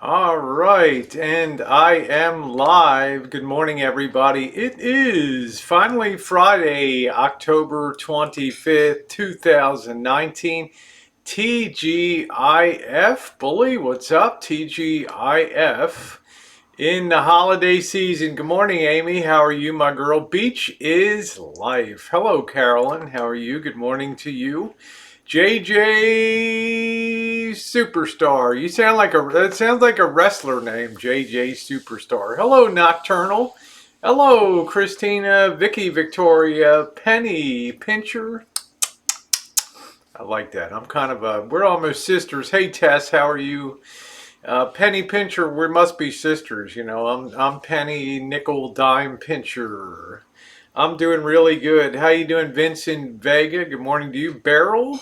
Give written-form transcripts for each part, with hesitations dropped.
All right, and I am live. Good morning, everybody. It is finally Friday, October 25th, 2019. TGIF. Bully, what's up? TGIF. In the holiday season. Good morning, Amy. How are you, my girl? Beach is life. Hello, Carolyn. How are you? Good morning to you. JJ Superstar. That sounds like a wrestler name, JJ Superstar. Hello, Nocturnal. Hello, Christina, Vicky, Victoria, Penny, Pincher. I like that. We're almost sisters. Hey, Tess, how are you? Penny Pincher, we must be sisters. I'm Penny Nickel Dime Pincher. I'm doing really good. How you doing, Vincent Vega? Good morning to you, Beryl.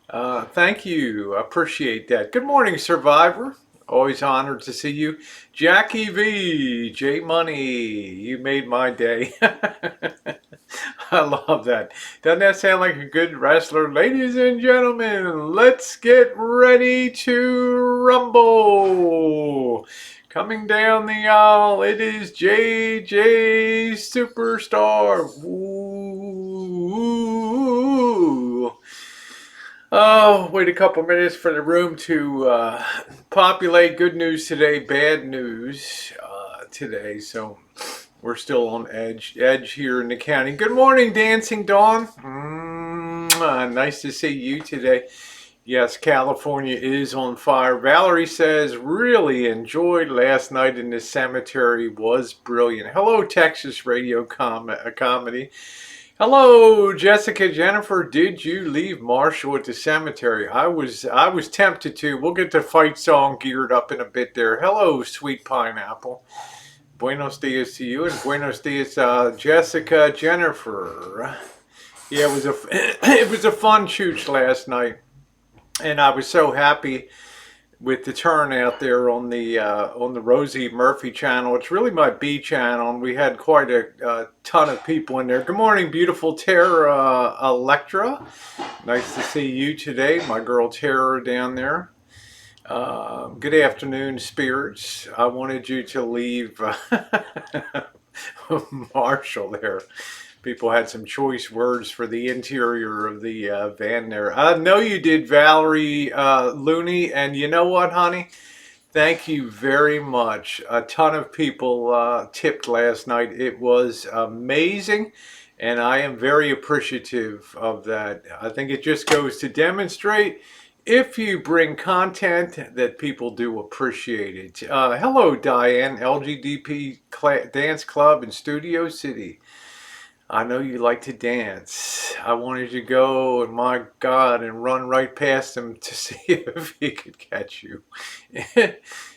Thank you. I appreciate that. Good morning, Survivor. Always honored to see you. Jackie V, J Money, you made my day. I love that. Doesn't that sound like a good wrestler? Ladies and gentlemen, let's get ready to rumble. Coming down the aisle, it is JJ Superstar. Ooh. Oh, wait a couple minutes for the room to populate. Good news today, bad news today. So we're still on edge here in the county. Good morning, Dancing Dawn. Nice to see you today. Yes, California is on fire. Valerie says, really enjoyed last night in the cemetery. Was brilliant. Hello, Texas Radio Comedy. Hello, Jessica Jennifer. Did you leave Marshall at the cemetery? I was tempted to. We'll get the fight song geared up in a bit there. Hello, Sweet Pineapple. Buenos dias to you, and buenos dias, Jessica Jennifer. Yeah, it was a fun shoot last night, and I was so happy with the turnout there on the Rosie Murphy channel. It's really my B channel, and we had quite a ton of people in there. Good morning, beautiful Tara Electra. Nice to see you today, my girl Tara down there. Good afternoon, spirits. I wanted you to leave Marshall there. People had some choice words for the interior of the van there. I know you did, Valerie Looney. And you know what, honey? Thank you very much. A ton of people tipped last night. It was amazing. And I am very appreciative of that. I think it just goes to demonstrate if you bring content that people do appreciate it. Hello, Diane, LGDP Dance Club in Studio City. I know you like to dance. I wanted you to go, and my God, and run right past him to see if he could catch you.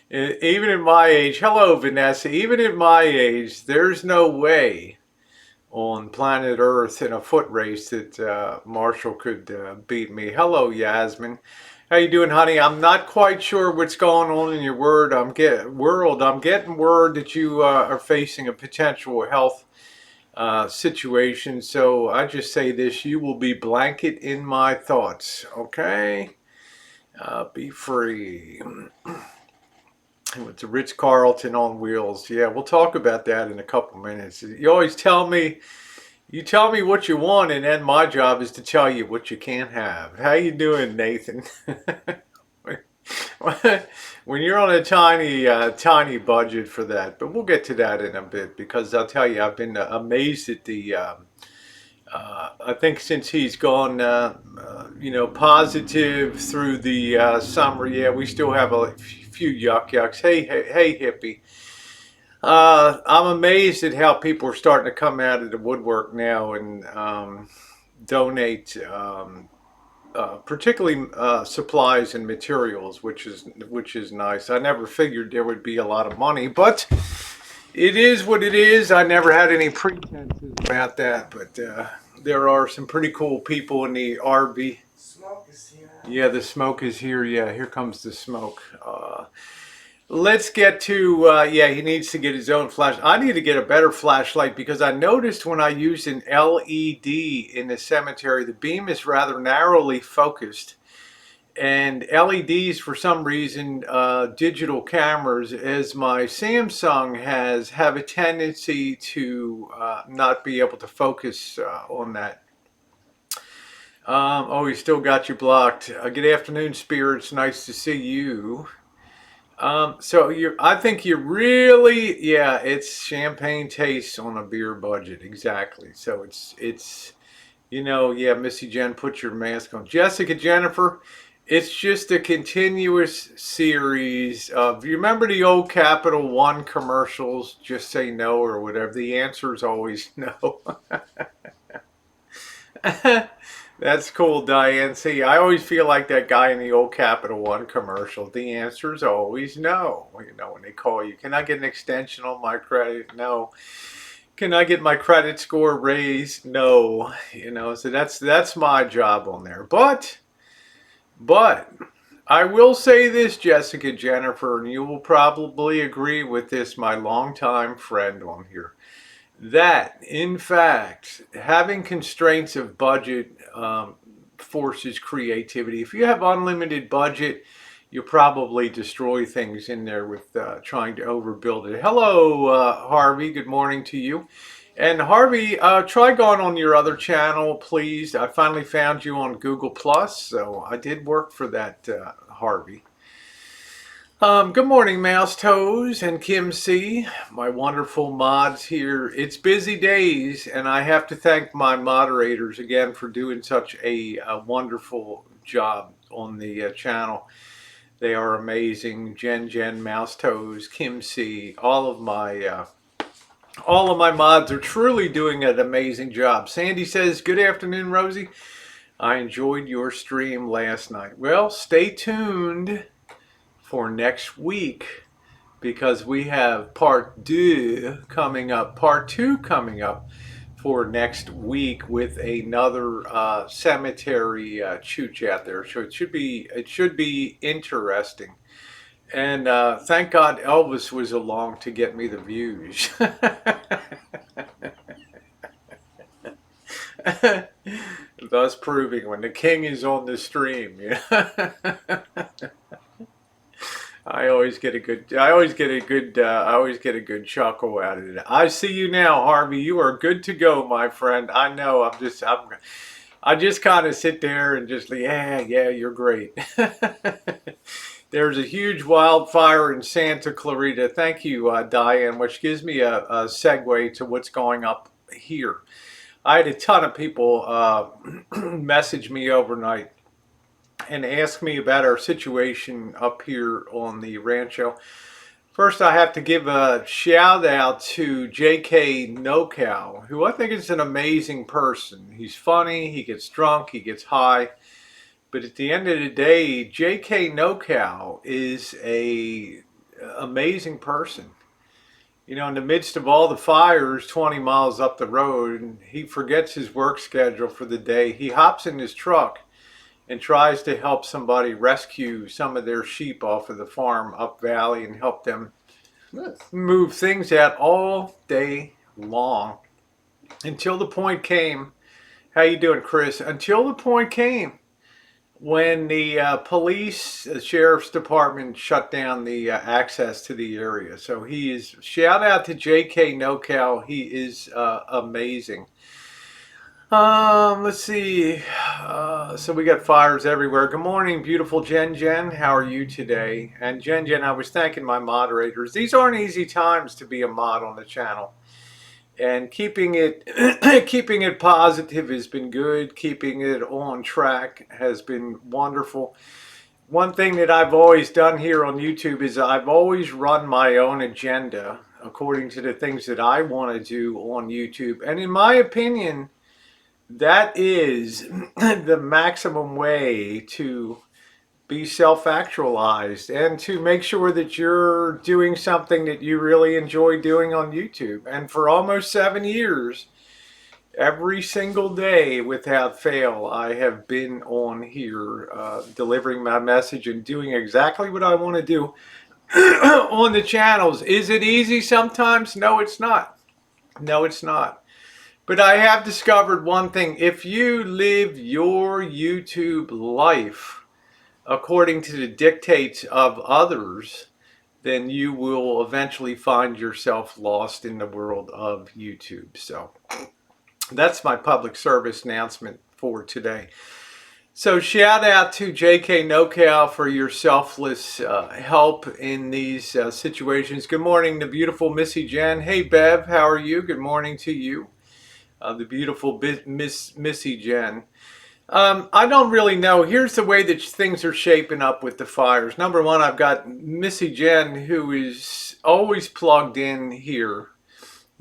Even at my age, hello, Vanessa, even at my age, there's no way on planet Earth in a foot race that Marshall could beat me. Hello, Yasmin. How you doing, honey? I'm not quite sure what's going on in your world. I'm getting word that you are facing a potential health situation. So I just say this: you will be blanket in my thoughts. Okay, be free. It's a Ritz Carlton on wheels. Yeah, we'll talk about that in a couple minutes. You always tell me. You tell me what you want, and then my job is to tell you what you can't have. How you doing, Nathan? When you're on a tiny budget for that, but we'll get to that in a bit, because I'll tell you, I've been amazed at the. I think since he's gone, positive through the summer. Yeah, we still have a few yucks. Hey, hippie. I'm amazed at how people are starting to come out of the woodwork now and donate, particularly supplies and materials, which is nice. I never figured there would be a lot of money, but it is what it is. I never had any pretenses about that, but there are some pretty cool people in the RV. Smoke is here. Yeah, the smoke is here. Yeah, here comes the smoke. Let's get to, he needs to get his own flash. I need to get a better flashlight, because I noticed when I use an LED in the cemetery, the beam is rather narrowly focused. And LEDs, for some reason, digital cameras, as my Samsung have a tendency to not be able to focus on that. Oh, he still got you blocked. Good afternoon, spirits. Nice to see you. So I think you really, yeah, it's champagne taste on a beer budget, exactly. So yeah, Missy Jen, put your mask on. Jessica, Jennifer, it's just a continuous series of. You remember the old Capital One commercials? Just say no or whatever. The answer is always no. That's cool, Diane. See, I always feel like that guy in the old Capital One commercial. The answer is always no. When they call you, can I get an extension on my credit? No. Can I get my credit score raised? No. So that's my job on there. But I will say this, Jessica, Jennifer, and you will probably agree with this, my longtime friend on here, that in fact having constraints of budget forces creativity. If you have unlimited budget, you'll probably destroy things in there with trying to overbuild it. Hello, Harvey. Good morning to you. And Harvey, try going on your other channel, please. I finally found you on Google Plus, so I did work for that, Harvey. Good morning, Mouse Toes and Kim C, my wonderful mods here. It's busy days, and I have to thank my moderators again for doing such a wonderful job on the channel. They are amazing. Jen, Mouse Toes, Kim C, all of my mods are truly doing an amazing job. Sandy says, "Good afternoon, Rosie. I enjoyed your stream last night." Well, stay tuned for next week, because we have part two coming up for next week with another cemetery chooch out there. So it should be interesting. And thank God Elvis was along to get me the views. Thus proving when the king is on the stream. I always get a good chuckle out of it. I see you now, Harvey. You are good to go, my friend. I know. I just kind of sit there and just, yeah, you're great. There's a huge wildfire in Santa Clarita. Thank you, Diane, which gives me a segue to what's going up here. I had a ton of people message me overnight and ask me about our situation up here on the rancho. First, I have to give a shout out to JK NoCal, who I think is an amazing person. He's funny, he gets drunk, he gets high. But at the end of the day, JK NoCal is a amazing person. In the midst of all the fires 20 miles up the road, he forgets his work schedule for the day. He hops in his truck and tries to help somebody rescue some of their sheep off of the farm up valley and help them move things out all day long. Until the point came, how you doing, Chris? Until the point came when the police, the sheriff's department shut down the access to the area. So shout out to JK NoCal. He is amazing. Let's see. So we got fires everywhere. Good morning, beautiful Jen. How are you today? And Jen, I was thanking my moderators. These aren't easy times to be a mod on the channel. And keeping it keeping it positive has been good. Keeping it on track has been wonderful. One thing that I've always done here on YouTube is I've always run my own agenda according to the things that I want to do on YouTube. And in my opinion, that is the maximum way to be self-actualized and to make sure that you're doing something that you really enjoy doing on YouTube. And for almost 7 years, every single day without fail, I have been on here delivering my message and doing exactly what I want to do on the channels. Is it easy sometimes? No, it's not. No, it's not. But I have discovered one thing. If you live your YouTube life according to the dictates of others, then you will eventually find yourself lost in the world of YouTube. So that's my public service announcement for today. So shout out to JK NoCal for your selfless help in these situations. Good morning, the beautiful Missy Jen. Hey Bev, how are you? Good morning to you, the beautiful Missy Jen. I don't really know. Here's the way that things are shaping up with the fires. Number one, I've got Missy Jen, who is always plugged in here.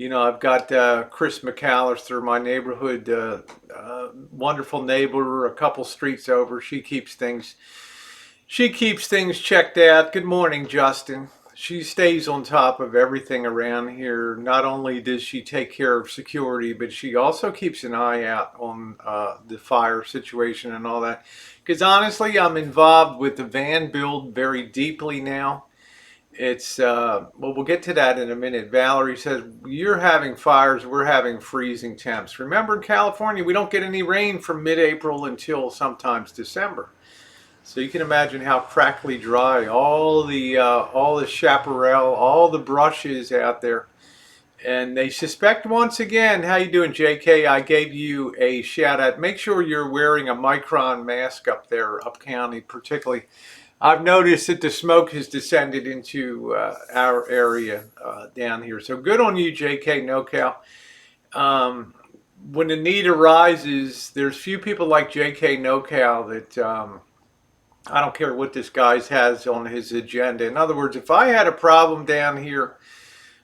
I've got Chris McAllister, my neighborhood wonderful neighbor, a couple streets over. She keeps things checked out. Good morning, Justin. She stays on top of everything around here. Not only does she take care of security, but she also keeps an eye out on the fire situation and all that. Because honestly, I'm involved with the van build very deeply now. We'll get to that in a minute. Valerie says, you're having fires, we're having freezing temps. Remember, in California, we don't get any rain from mid-April until sometimes December. So you can imagine how crackly dry all the chaparral, all the brushes out there. And they suspect once again, how you doing, JK? I gave you a shout out. Make sure you're wearing a Micron mask up there, up county particularly. I've noticed that the smoke has descended into our area down here. So good on you, JK NoCal. When the need arises, there's few people like JK NoCal that I don't care what this guy has on his agenda. In other words, if I had a problem down here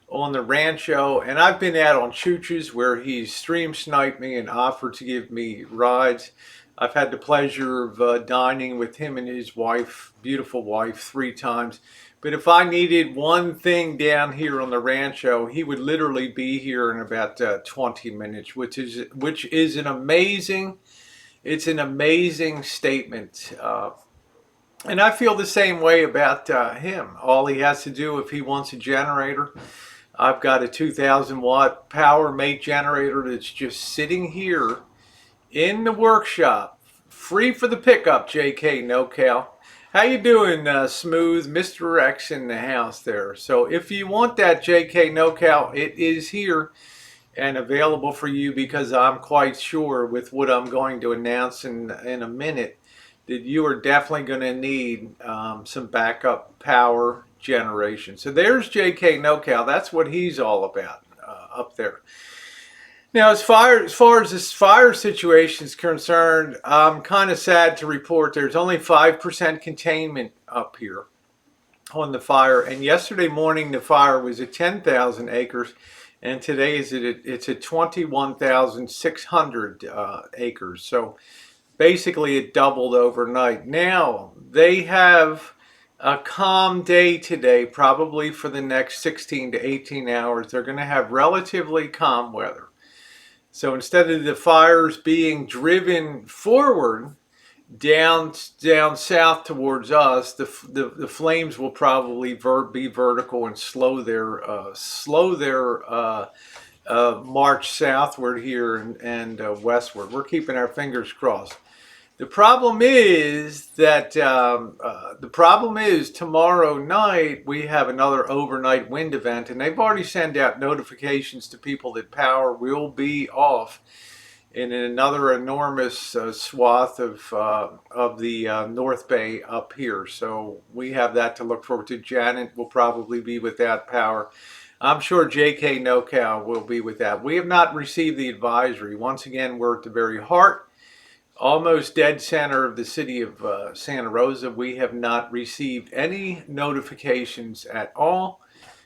on the Rancho, and I've been out on Chooches where he's stream sniped me and offered to give me rides. I've had the pleasure of dining with him and his wife, beautiful wife, 3 times. But if I needed one thing down here on the Rancho, he would literally be here in about 20 minutes, which is an amazing statement. And I feel the same way about him. All he has to do, if he wants a generator, I've got a 2,000 watt power mate generator that's just sitting here in the workshop, free for the pickup. JK NoCal, how you doing, Smooth Mr. X in the house there? So if you want that, JK NoCal, it is here and available for you, because I'm quite sure with what I'm going to announce in a minute that you are definitely going to need some backup power generation. So there's JK NoCal. That's what he's all about up there. Now, as far as this fire situation is concerned, I'm kind of sad to report there's only 5% containment up here on the fire. And yesterday morning, the fire was at 10,000 acres. And today it's at 21,600 acres. So basically it doubled overnight. Now, they have a calm day today, probably for the next 16 to 18 hours. They're going to have relatively calm weather. So instead of the fires being driven forward down south towards us, the flames will probably be vertical and slow their march southward here and westward. We're keeping our fingers crossed. The problem is that tomorrow night we have another overnight wind event, and they've already sent out notifications to people that power will be off in another enormous swath of the North Bay up here. So we have that to look forward to. Janet will probably be without power. I'm sure JK NoCal will be without. We have not received the advisory. Once again, we're at the very heart, almost dead center of the city of Santa Rosa. We have not received any notifications at all.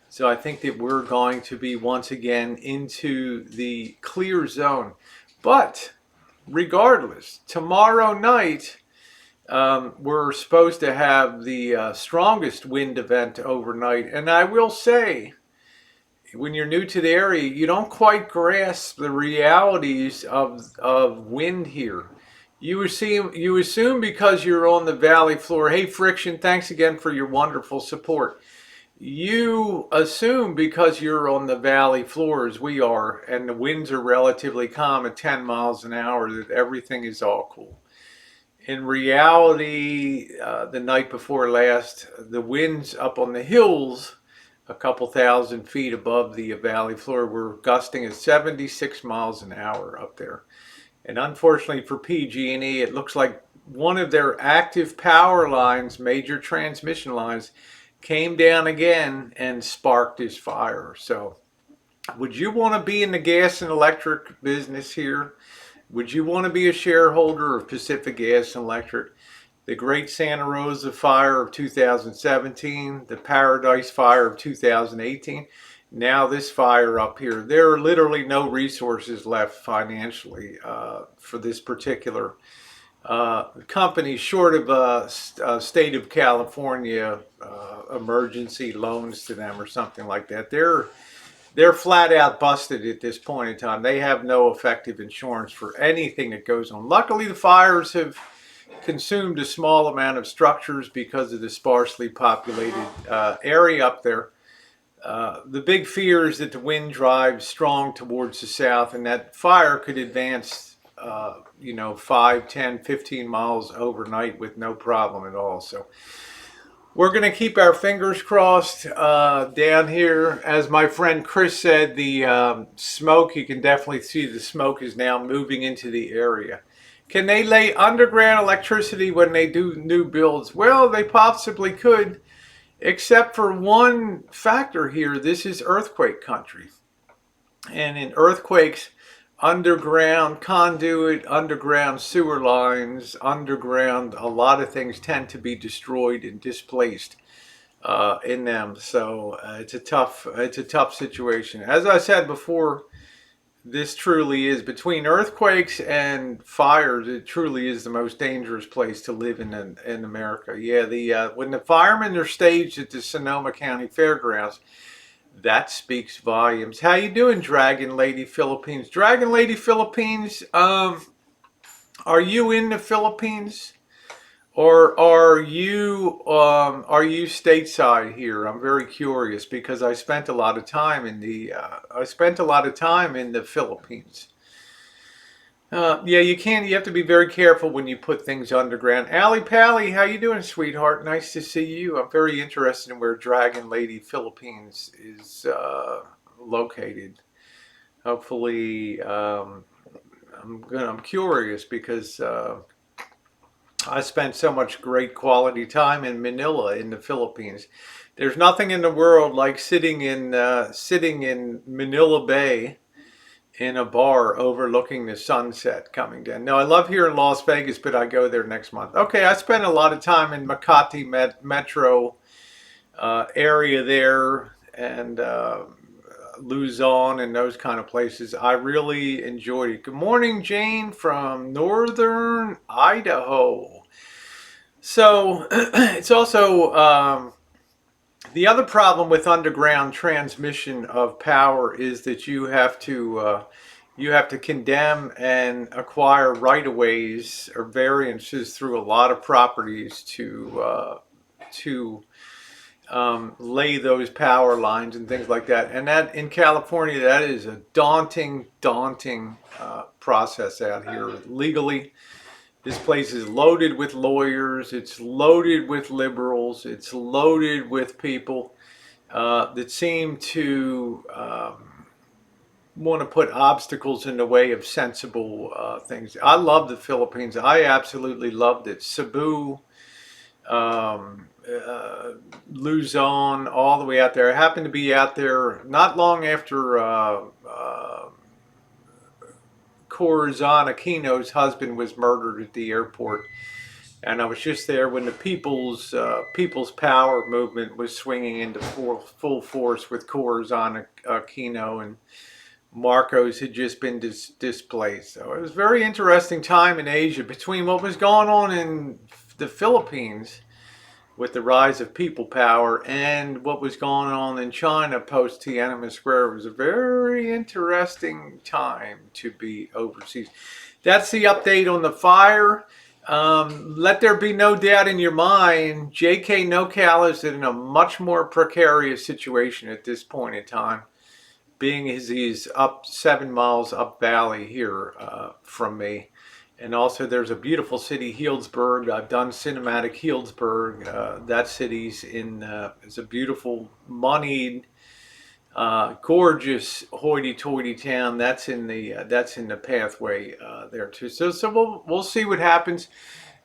So I think that we're going to be once again into the clear zone. But regardless, tomorrow night, we're supposed to have the strongest wind event overnight. And I will say, when you're new to the area, you don't quite grasp the realities of wind here. You assume because you're on the valley floor. Hey, Friction, thanks again for your wonderful support. You assume because you're on the valley floor, as we are, and the winds are relatively calm at 10 miles an hour, that everything is all cool. In reality, the night before last, the winds up on the hills a couple thousand feet above the valley floor were gusting at 76 miles an hour up there. And unfortunately for PG&E, it looks like one of their active power lines, major transmission lines, came down again and sparked this fire. So would you want to be in the gas and electric business here? Would you want to be a shareholder of Pacific Gas and Electric? The Great Santa Rosa Fire of 2017, the Paradise Fire of 2018, now this fire up here. There are literally no resources left financially for this particular company, short of a state of California emergency loans to them or something like that. They're flat out busted at this point in time. They have no effective insurance for anything that goes on. Luckily, the fires have consumed a small amount of structures because of the sparsely populated area up there. The big fear is that the wind drives strong towards the south and that fire could advance 5, 10, 15 miles overnight with no problem at all. So we're going to keep our fingers crossed down here. As my friend Chris said, the smoke, you can definitely see the smoke is now moving into the area. Can they lay underground electricity when they do new builds? Well, they possibly could, except for one factor here. This is earthquake country. And in earthquakes, underground conduit, underground sewer lines, underground, a lot of things tend to be destroyed and displaced in them. So it's a tough situation. As I said before, this truly is, between earthquakes and fires, it truly is the most dangerous place to live in America. Yeah, when the firemen are staged at the Sonoma County Fairgrounds, that speaks volumes. How you doing, Dragon Lady Philippines? Dragon Lady Philippines, are you in the Philippines? Or are you stateside here? I'm very curious because I spent a lot of time in the Philippines. Yeah, you have to be very careful when you put things underground. Allie Pally, how you doing, sweetheart? Nice to see you. I'm very interested in where Dragon Lady Philippines is located. Hopefully, I'm curious because I spent so much great quality time in Manila in the Philippines. There's nothing in the world like sitting in Manila Bay in a bar overlooking the sunset coming down. No, I love here in Las Vegas, but I go there next month. Okay, I spent a lot of time in Makati Metro area there and Luzon and those kind of places. I really enjoyed it. Good morning, Jane from northern Idaho. So it's also the other problem with underground transmission of power is that you have to condemn and acquire right-of-ways or variances through a lot of properties to lay those power lines and things like that. And that in California, that is a daunting process out here legally. This place is loaded with lawyers. It's loaded with liberals. It's loaded with people that seem to want to put obstacles in the way of sensible things. I love the Philippines. I absolutely loved it. Cebu, Luzon, all the way out there. I happened to be out there not long after Corazon Aquino's husband was murdered at the airport, and I was just there when the People's Power movement was swinging into full force with Corazon Aquino, and Marcos had just been displaced. So it was a very interesting time in Asia between what was going on in the Philippines with the rise of people power and what was going on in China post Tiananmen Square. It was a very interesting time to be overseas. That's the update on the fire. Let there be no doubt in your mind, JK NoCal is in a much more precarious situation at this point in time, being as he's up 7 miles up valley here from me. And also, there's a beautiful city, Healdsburg. I've done cinematic Healdsburg. That city's is a beautiful, moneyed, gorgeous, hoity-toity town. That's in the pathway there too. So we'll see what happens.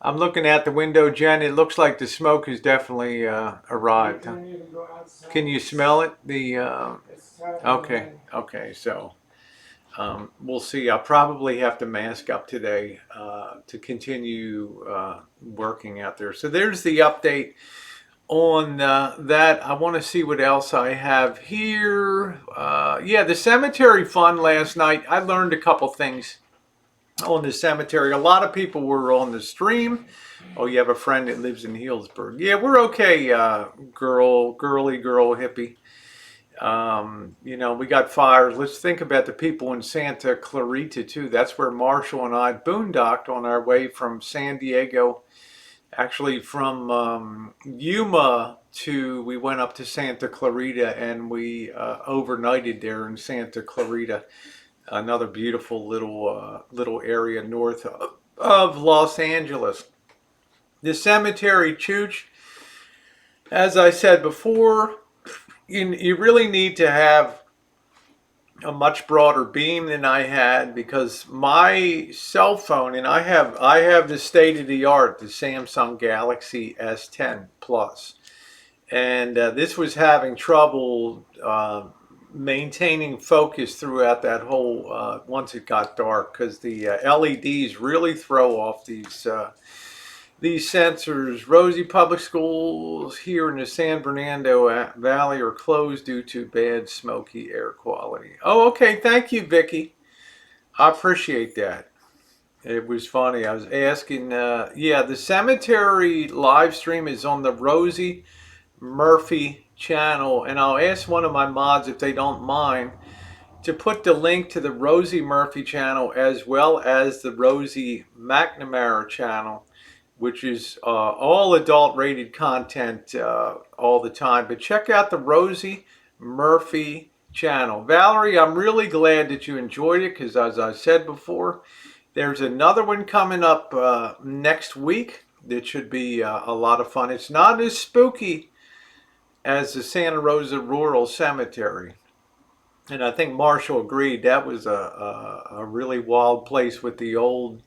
I'm looking out the window, Jen. It looks like the smoke has definitely arrived. Huh? Can you smell it? Okay. So we'll see. I'll probably have to mask up today to continue working out there. So there's the update on that. I want to see what else I have here. Yeah, the cemetery fund last night. I learned a couple things on the cemetery. A lot of people were on the stream. Oh, you have a friend that lives in Healdsburg. Yeah, we're okay, girly girl hippie. We got fires. Let's think about the people in Santa Clarita too. That's where Marshall and I boondocked on our way from San Diego. Actually, from Yuma we went up to Santa Clarita and we overnighted there in Santa Clarita. Another beautiful little area north of Los Angeles. The cemetery, Chooch, as I said before, you really need to have a much broader beam than I had because my cell phone, and I have the state of the art, the Samsung Galaxy S10 Plus, and this was having trouble maintaining focus throughout that whole once it got dark because the LEDs really throw off these sensors. Rosie Public Schools here in the San Bernardino Valley are closed due to bad smoky air quality. Oh, okay. Thank you, Vicky. I appreciate that. It was funny. I was asking, yeah, the cemetery live stream is on the Rosie Murphy channel, and I'll ask one of my mods if they don't mind to put the link to the Rosie Murphy channel as well as the Rosie McNamara channel, which is all adult rated content all the time. But check out the Rosie Murphy channel. Valerie, I'm really glad that you enjoyed it because as I said before, there's another one coming up next week that should be a lot of fun. It's not as spooky as the Santa Rosa Rural Cemetery. And I think Marshall agreed that was a really wild place with the old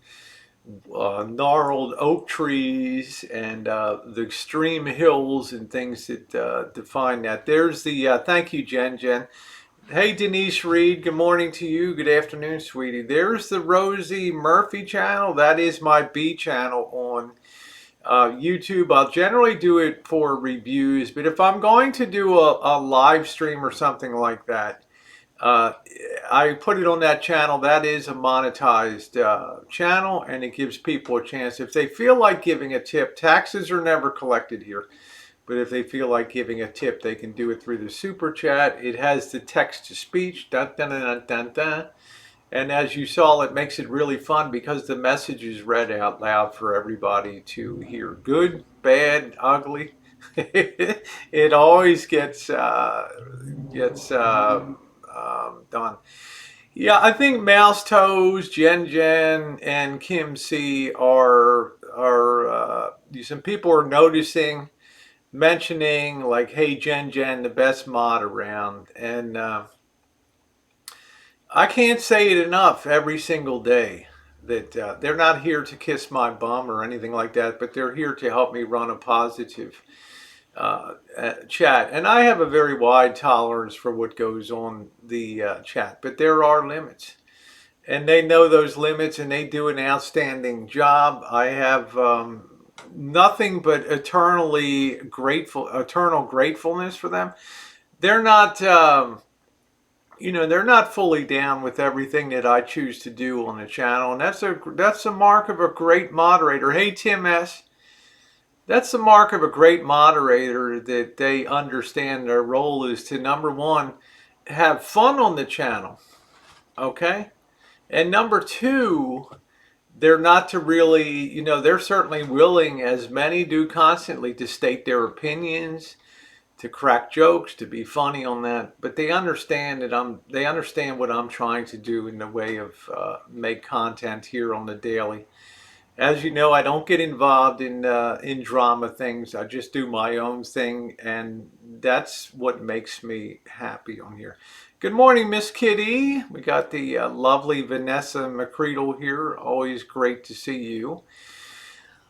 gnarled oak trees and the extreme hills and things that define that. There's the, thank you, Jen. Hey, Denise Reed, good morning to you. Good afternoon, sweetie. There's the Rosie Murphy channel. That is my B channel on YouTube. I'll generally do it for reviews, but if I'm going to do a live stream or something like that, I put it on that channel. That is a monetized channel, and it gives people a chance. If they feel like giving a tip, taxes are never collected here, but if they feel like giving a tip, they can do it through the super chat. It has the text to speech, dun, dun, dun, dun, dun, dun. And as you saw, it makes it really fun because the message is read out loud for everybody to hear. Good, bad, ugly. It always gets done. Yeah, I think Mouse Toes, Jen, and Kim C are some people are noticing, mentioning like, hey, Jen, the best mod around, and I can't say it enough every single day that they're not here to kiss my bum or anything like that, but they're here to help me run a positive chat. And I have a very wide tolerance for what goes on the chat, but there are limits. And they know those limits and they do an outstanding job. I have nothing but eternal gratefulness for them. They're not, they're not fully down with everything that I choose to do on the channel. And that's a mark of a great moderator. Hey, Tim S. That's the mark of a great moderator, that they understand their role is to, number one, have fun on the channel, okay? And number two, they're not to really, they're certainly willing, as many do constantly, to state their opinions, to crack jokes, to be funny on that, but they understand that they understand what I'm trying to do in the way of make content here on the daily. As you know, I don't get involved in drama things. I just do my own thing, and that's what makes me happy on here. Good morning, Miss Kitty. We got the lovely Vanessa McCreedle here. Always great to see you.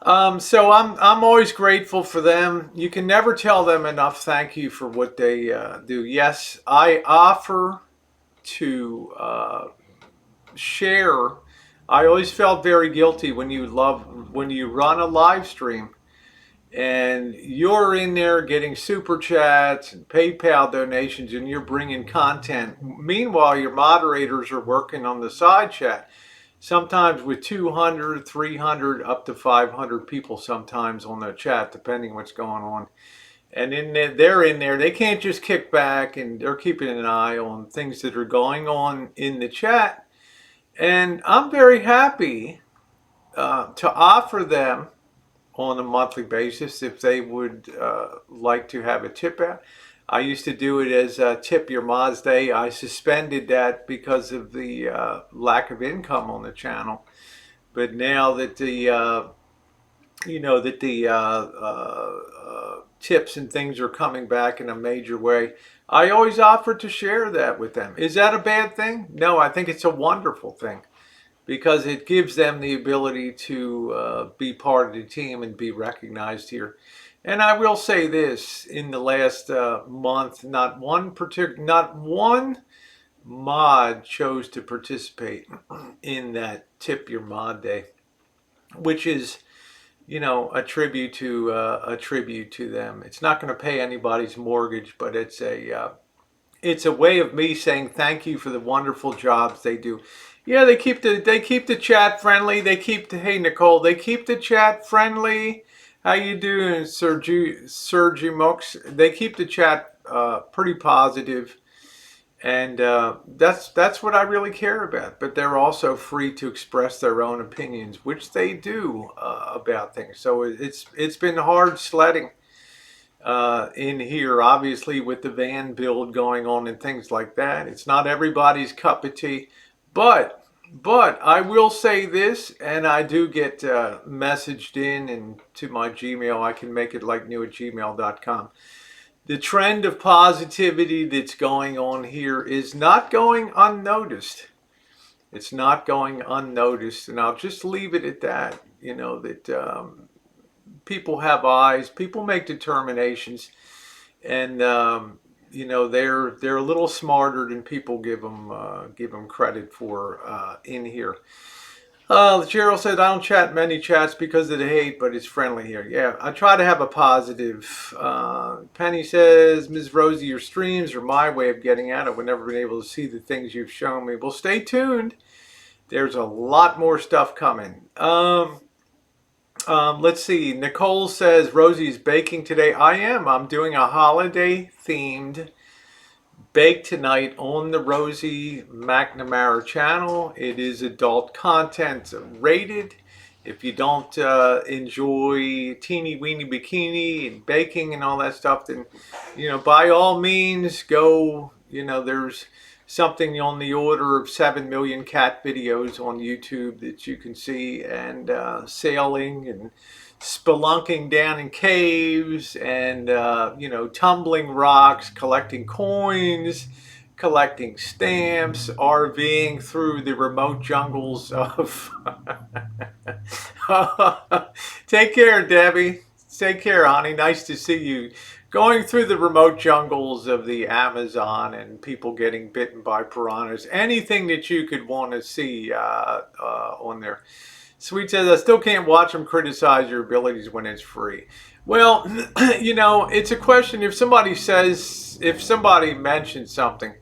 So I'm always grateful for them. You can never tell them enough. Thank you for what they do. Yes, I offer to share. I always felt very guilty when when you run a live stream and you're in there getting super chats and PayPal donations and you're bringing content. Meanwhile, your moderators are working on the side chat, sometimes with 200, 300, up to 500 people sometimes on the chat, depending what's going on. And they're in there. They can't just kick back, and they're keeping an eye on things that are going on in the chat. And I'm very happy to offer them on a monthly basis if they would like to have a tip out. I used to do it as Tip Your Mods Day. I suspended that because of the lack of income on the channel. But now that the tips and things are coming back in a major way, I always offer to share that with them. Is that a bad thing? No, I think it's a wonderful thing, because it gives them the ability to be part of the team and be recognized here. And I will say this: in the last month, not one mod chose to participate in that Tip Your Mod Day, which is, a tribute to them. It's not going to pay anybody's mortgage, but it's a way of me saying thank you for the wonderful jobs they do. Yeah, they keep the chat friendly. Hey Nicole, they keep the chat friendly. How you doing, Sergi Mox? They keep the chat pretty positive, and that's what I really care about. But they're also free to express their own opinions, which they do about things. So it's been hard sledding in here, obviously, with the van build going on and things like that. It's not everybody's cup of tea, but I will say this, and I do get messaged in and to my Gmail. I can make it like new@gmail.com. The trend of positivity that's going on here is not going unnoticed. It's not going unnoticed, and I'll just leave it at that. That people have eyes, people make determinations, and they're a little smarter than people give them credit for in here. Gerald said, I don't chat many chats because of the hate, but it's friendly here. Yeah, I try to have a positive. Penny says, Ms. Rosie, your streams are my way of getting out. I've never been able to see the things you've shown me. Well, stay tuned. There's a lot more stuff coming. Let's see. Nicole says, Rosie's baking today. I am. I'm doing a holiday-themed bake tonight on the Rosie McNamara channel. It is adult content rated. If you don't enjoy teeny weeny bikini and baking and all that stuff, then by all means go. There's something on the order of 7 million cat videos on YouTube that you can see, and sailing and spelunking down in caves, and tumbling rocks, collecting coins, collecting stamps, RVing through the remote jungles of take care, Debbie. Take care, honey. Nice to see you. Going through the remote jungles of the Amazon and people getting bitten by piranhas. Anything that you could want to see on there. Sweet says, I still can't watch them criticize your abilities when it's free. Well, it's a question. If somebody mentions something,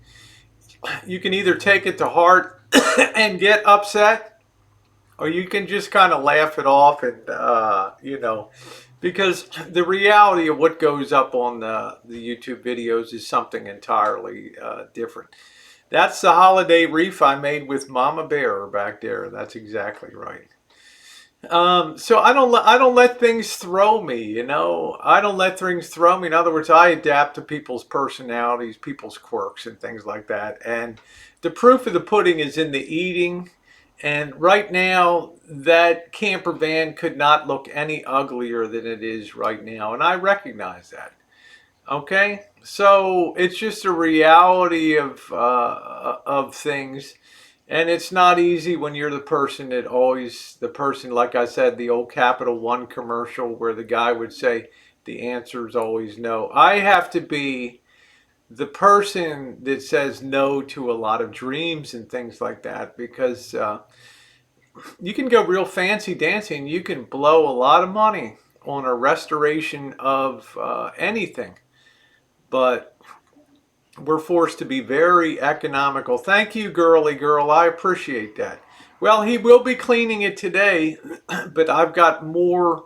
you can either take it to heart and get upset, or you can just kind of laugh it off and, because the reality of what goes up on the YouTube videos is something entirely different. That's the holiday wreath I made with Mama Bear back there. That's exactly right. So I don't let things throw me, you know. I don't let things throw me. In other words, I adapt to people's personalities, people's quirks, and things like that. And the proof of the pudding is in the eating. And right now, that camper van could not look any uglier than it is right now, and I recognize that. Okay, so it's just a reality of things, and it's not easy when you're the person that always the person, like I said, the old Capital One commercial where the guy would say the answer is always no. I have to be the person that says no to a lot of dreams and things like that because you can go real fancy dancing. You can blow a lot of money on a restoration of anything, but we're forced to be very economical. Thank you, girly girl. I appreciate that. Well, he will be cleaning it today, but I've got more.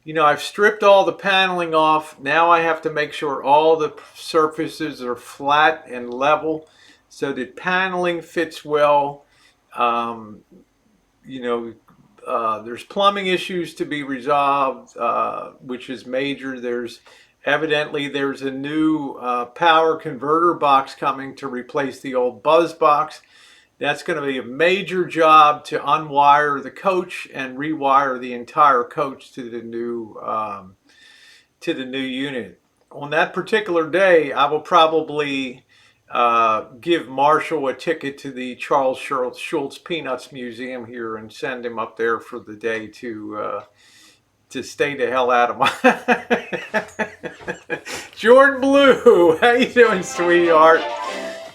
You know, I've stripped all the paneling off. Now I have to make sure all the surfaces are flat and level so that paneling fits well. Um, you know, there's plumbing issues to be resolved, which is major. There's a new power converter box coming to replace the old buzz box. That's going to be a major job to unwire the coach and rewire the entire coach to the new unit. On that particular day, I will probably give Marshall a ticket to the Charles Schultz Peanuts Museum here and send him up there for the day to stay the hell out of my Jordan Blue. How you doing, sweetheart?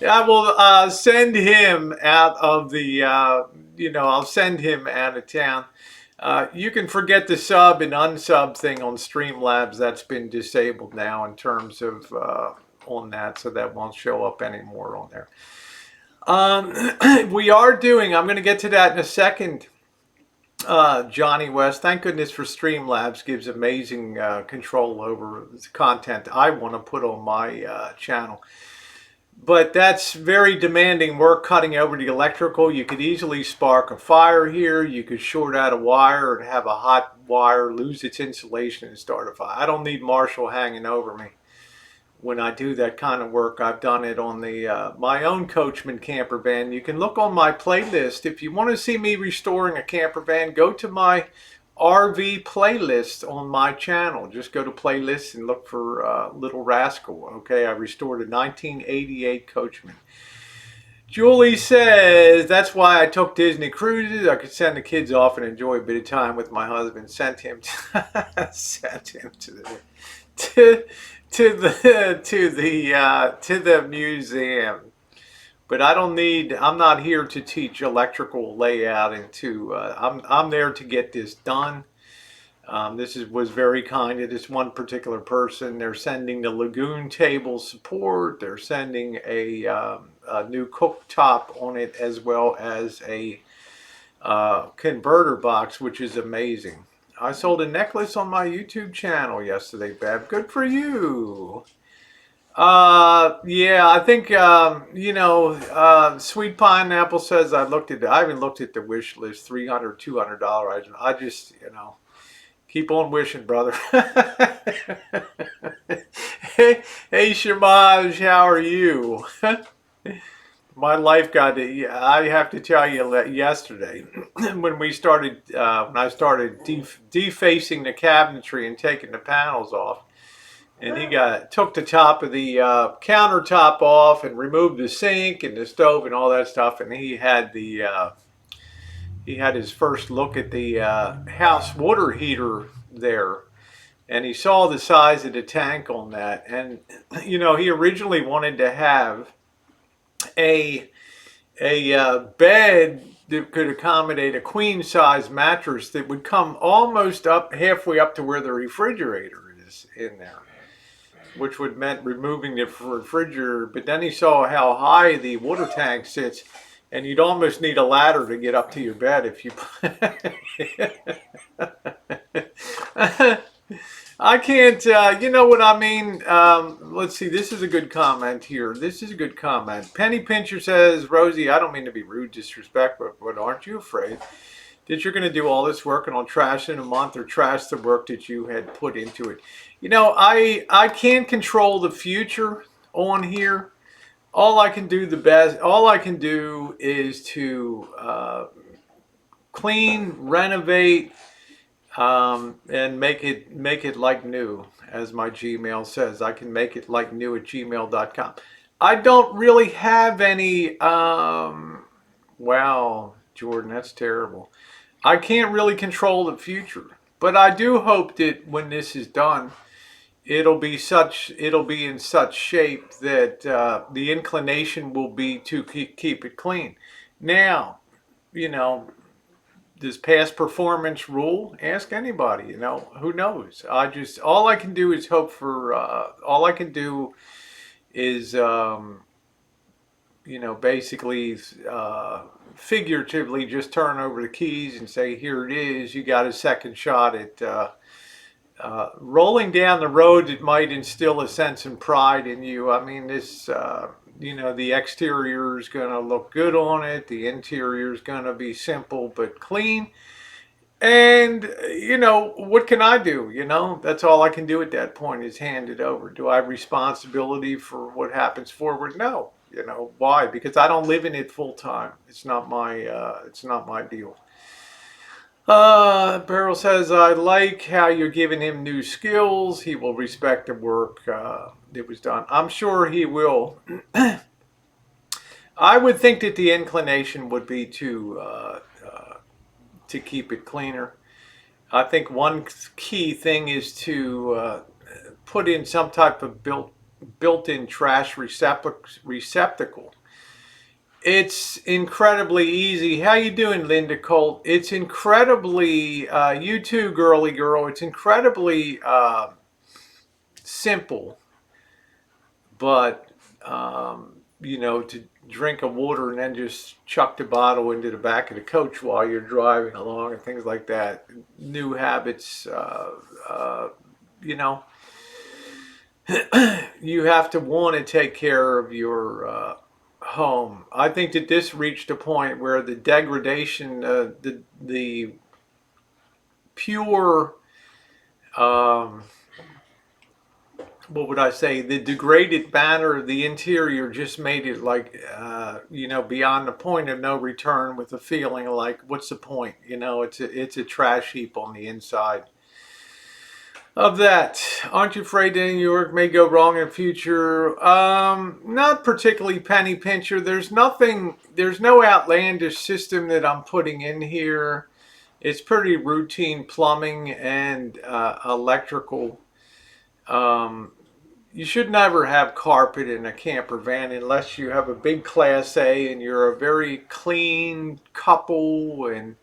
I will send him out of the. I'll send him out of town. You can forget the sub and unsub thing on Streamlabs. That's been disabled now in terms of on that, so that won't show up anymore on there. We are doing. I'm going to get to that in a second. Johnny West, thank goodness for Streamlabs, gives amazing control over the content I want to put on my channel. But that's very demanding work cutting over the electrical. You could easily spark a fire here. You could short out a wire and have a hot wire lose its insulation and start a fire. I don't need Marshall hanging over me when I do that kind of work. I've done it on the my own Coachman camper van. You can look on my playlist. If you want to see me restoring a camper van, go to my RV playlist on my channel. Just go to playlists and look for Little Rascal. Okay, I restored a 1988 Coachman. Julie says, that's why I took Disney cruises. I could send the kids off and enjoy a bit of time with my husband. Sent him to the museum. But I'm not here to teach electrical layout I'm there to get this done. Was very kind to this one particular person. They're sending the Lagoon table support. They're sending a new cooktop on it, as well as a converter box, which is amazing. I sold a necklace on my YouTube channel yesterday, Bev. Good for you. Yeah, I think, Sweet Pineapple says I haven't looked at the wish list, $300, $200 items. I just, keep on wishing, brother. Hey, Shamaj, how are you? My life I have to tell you that yesterday when I started defacing the cabinetry and taking the panels off, and he took the top of the countertop off and removed the sink and the stove and all that stuff, and he had his first look at the house water heater there, and he saw the size of the tank on that, and he originally wanted to have a bed that could accommodate a queen size mattress that would come almost up halfway up to where the refrigerator is in there, which would meant removing the refrigerator. But then he saw how high the water tank sits, and you'd almost need a ladder to get up to your bed if you. I can't, you know what I mean? Let's see, this is a good comment here. This is a good comment. Penny Pincher says, Rosie, I don't mean to be rude, disrespectful, but aren't you afraid that you're going to do all this work and I'll trash in a month or trash the work that you had put into it. You know, I can't control the future on here. All I can do is to clean, renovate, and make it like new, as my Gmail says. I can make it like new at gmail.com. I don't really have any. Wow, Jordan, that's terrible. I can't really control the future, but I do hope that when this is done, it'll be in such shape that the inclination will be to keep it clean. Now, you know, does past performance rule? Ask anybody. You know, who knows? I just all I can do is hope for. All I can do is, basically, figuratively, just turn over the keys and say, "Here it is. You got a second shot at." Rolling down the road, it might instill a sense of pride in you. I mean, the exterior is going to look good on it. The interior is going to be simple but clean. And, what can I do? That's all I can do at that point is hand it over. Do I have responsibility for what happens forward? No. Why? Because I don't live in it full time. It's not my deal. Beryl says, I like how you're giving him new skills. He will respect the work that was done. I'm sure he will. I would think that the inclination would be to keep it cleaner. I think one key thing is to put in some type of built-in trash receptacle. It's incredibly easy. How you doing, Linda Colt? It's incredibly, you too, girly girl. It's incredibly simple, but to drink a water and then just chuck the bottle into the back of the coach while you're driving along and things like that. New habits, you know, you have to want to take care of your home. I think that this reached a point where the degradation, the pure, um, what would I say, the degraded matter of the interior just made it like, beyond the point of no return, with a feeling like, what's the point? It's a trash heap on the inside of that. Aren't you afraid that New York may go wrong in the future? Not particularly, penny pincher. There's no outlandish system that I'm putting in here. It's pretty routine plumbing and electrical. You should never have carpet in a camper van unless you have a big Class A and you're a very clean couple and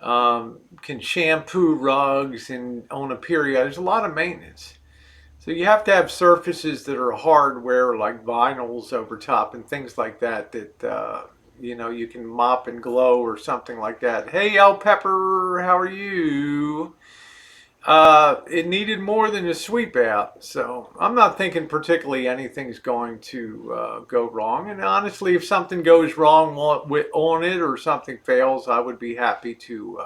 can shampoo rugs and on a period. There's a lot of maintenance. So you have to have surfaces that are hardware like vinyls over top and things like that you can mop and glow or something like that. Hey, El Pepper, how are you? It needed more than a sweep out, so I'm not thinking particularly anything's going to go wrong. And honestly, if something goes wrong on it or something fails, I would be happy to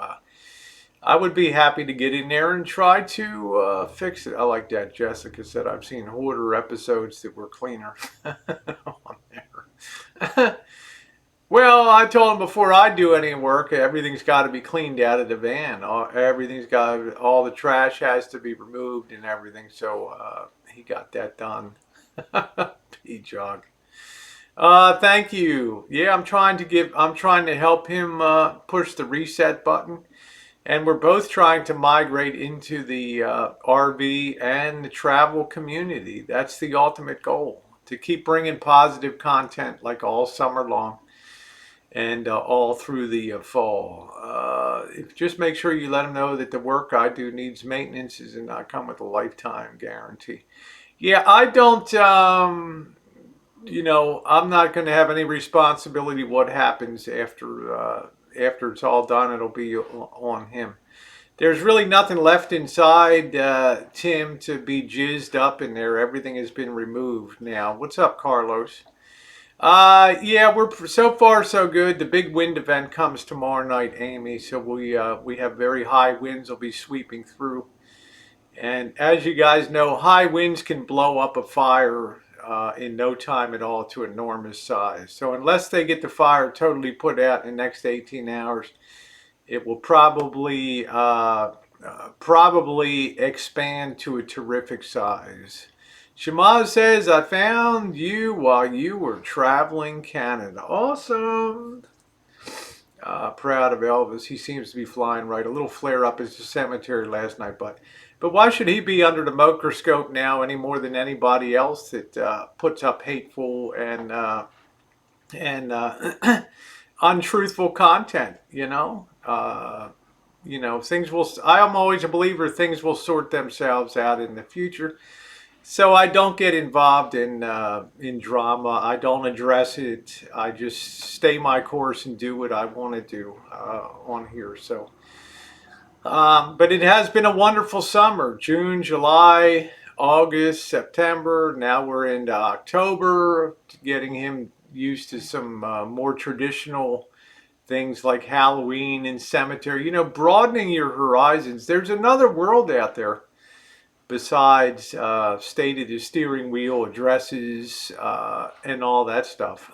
get in there and try to fix it. I like that. Jessica said I've seen Hoarder episodes that were cleaner on there. Well, I told him before I do any work, everything's got to be cleaned out of the van. All the trash has to be removed and everything. So he got that done. P-Jog. Thank you. Yeah, I'm trying to help him push the reset button. And we're both trying to migrate into the RV and the travel community. That's the ultimate goal, to keep bringing positive content like all summer long and all through the fall. Just make sure you let them know that the work I do needs maintenance and not come with a lifetime guarantee. Yeah, I don't, I'm not going to have any responsibility what happens after it's all done. It'll be on him. There's really nothing left inside, Tim, to be jizzed up in there. Everything has been removed now. What's up, Carlos? Yeah, we're so far so good. The big wind event comes tomorrow night, Amy. So we have very high winds will be sweeping through. And as you guys know, high winds can blow up a fire in no time at all to enormous size. So unless they get the fire totally put out in the next 18 hours, it will probably expand to a terrific size. Shamaz says, I found you while you were traveling Canada. Awesome. Proud of Elvis. He seems to be flying right. A little flare up at the cemetery last night, but why should he be under the microscope now any more than anybody else that puts up hateful and untruthful content? Things will. I am always a believer things will sort themselves out in the future. So I don't get involved in drama. I don't address it. I just stay my course and do what I want to do on here. But it has been a wonderful summer. June, July, August, September. Now we're into October. Getting him used to some more traditional things like Halloween and cemetery. Broadening your horizons. There's another world out there besides state of the steering wheel, addresses, and all that stuff.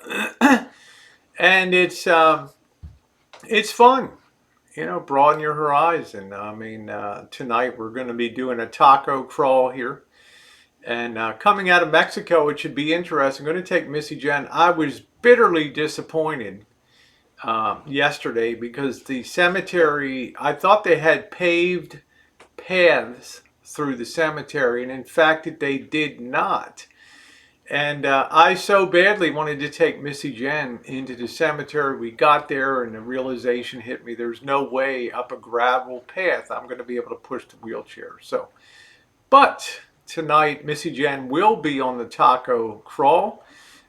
And it's fun, broaden your horizon. I mean, tonight we're going to be doing a taco crawl here. And coming out of Mexico, it should be interesting. I'm going to take Missy Jen. I was bitterly disappointed yesterday because the cemetery, I thought they had paved paths through the cemetery, and in fact that they did not. And I so badly wanted to take Missy Jen into the cemetery. We got there and the realization hit me, there's no way up a gravel path I'm going to be able to push the wheelchair. But tonight Missy Jen will be on the taco crawl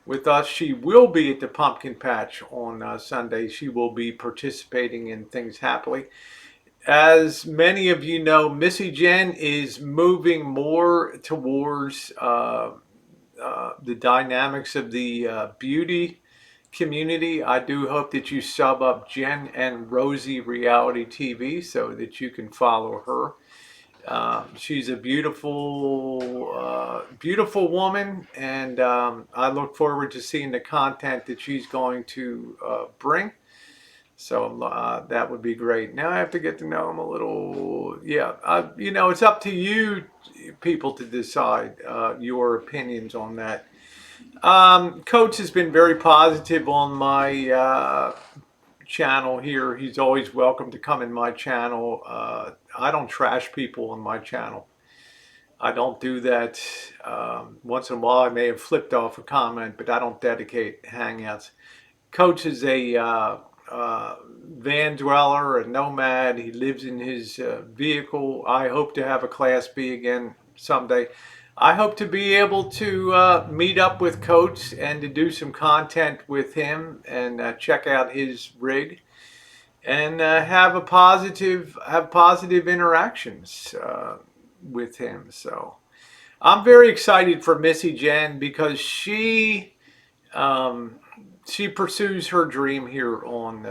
with us. She will be at the pumpkin patch on Sunday. She will be participating in things happily. As many of you know, Missy Jen is moving more towards the dynamics of the beauty community. I do hope that you sub up Jen and Rosie Reality TV so that you can follow her. She's a beautiful woman, and I look forward to seeing the content that she's going to bring. So that would be great. Now I have to get to know him a little. Yeah, it's up to you people to decide your opinions on that. Coach has been very positive on my channel here. He's always welcome to come in my channel. I don't trash people on my channel. I don't do that. Once in a while I may have flipped off a comment, but I don't dedicate hangouts. Coach is a van dweller, a nomad. He lives in his vehicle. I hope to have a Class B again someday. I hope to be able to meet up with Coach and to do some content with him and check out his rig and have positive interactions with him. So I'm very excited for Missy Jen because she pursues her dream here on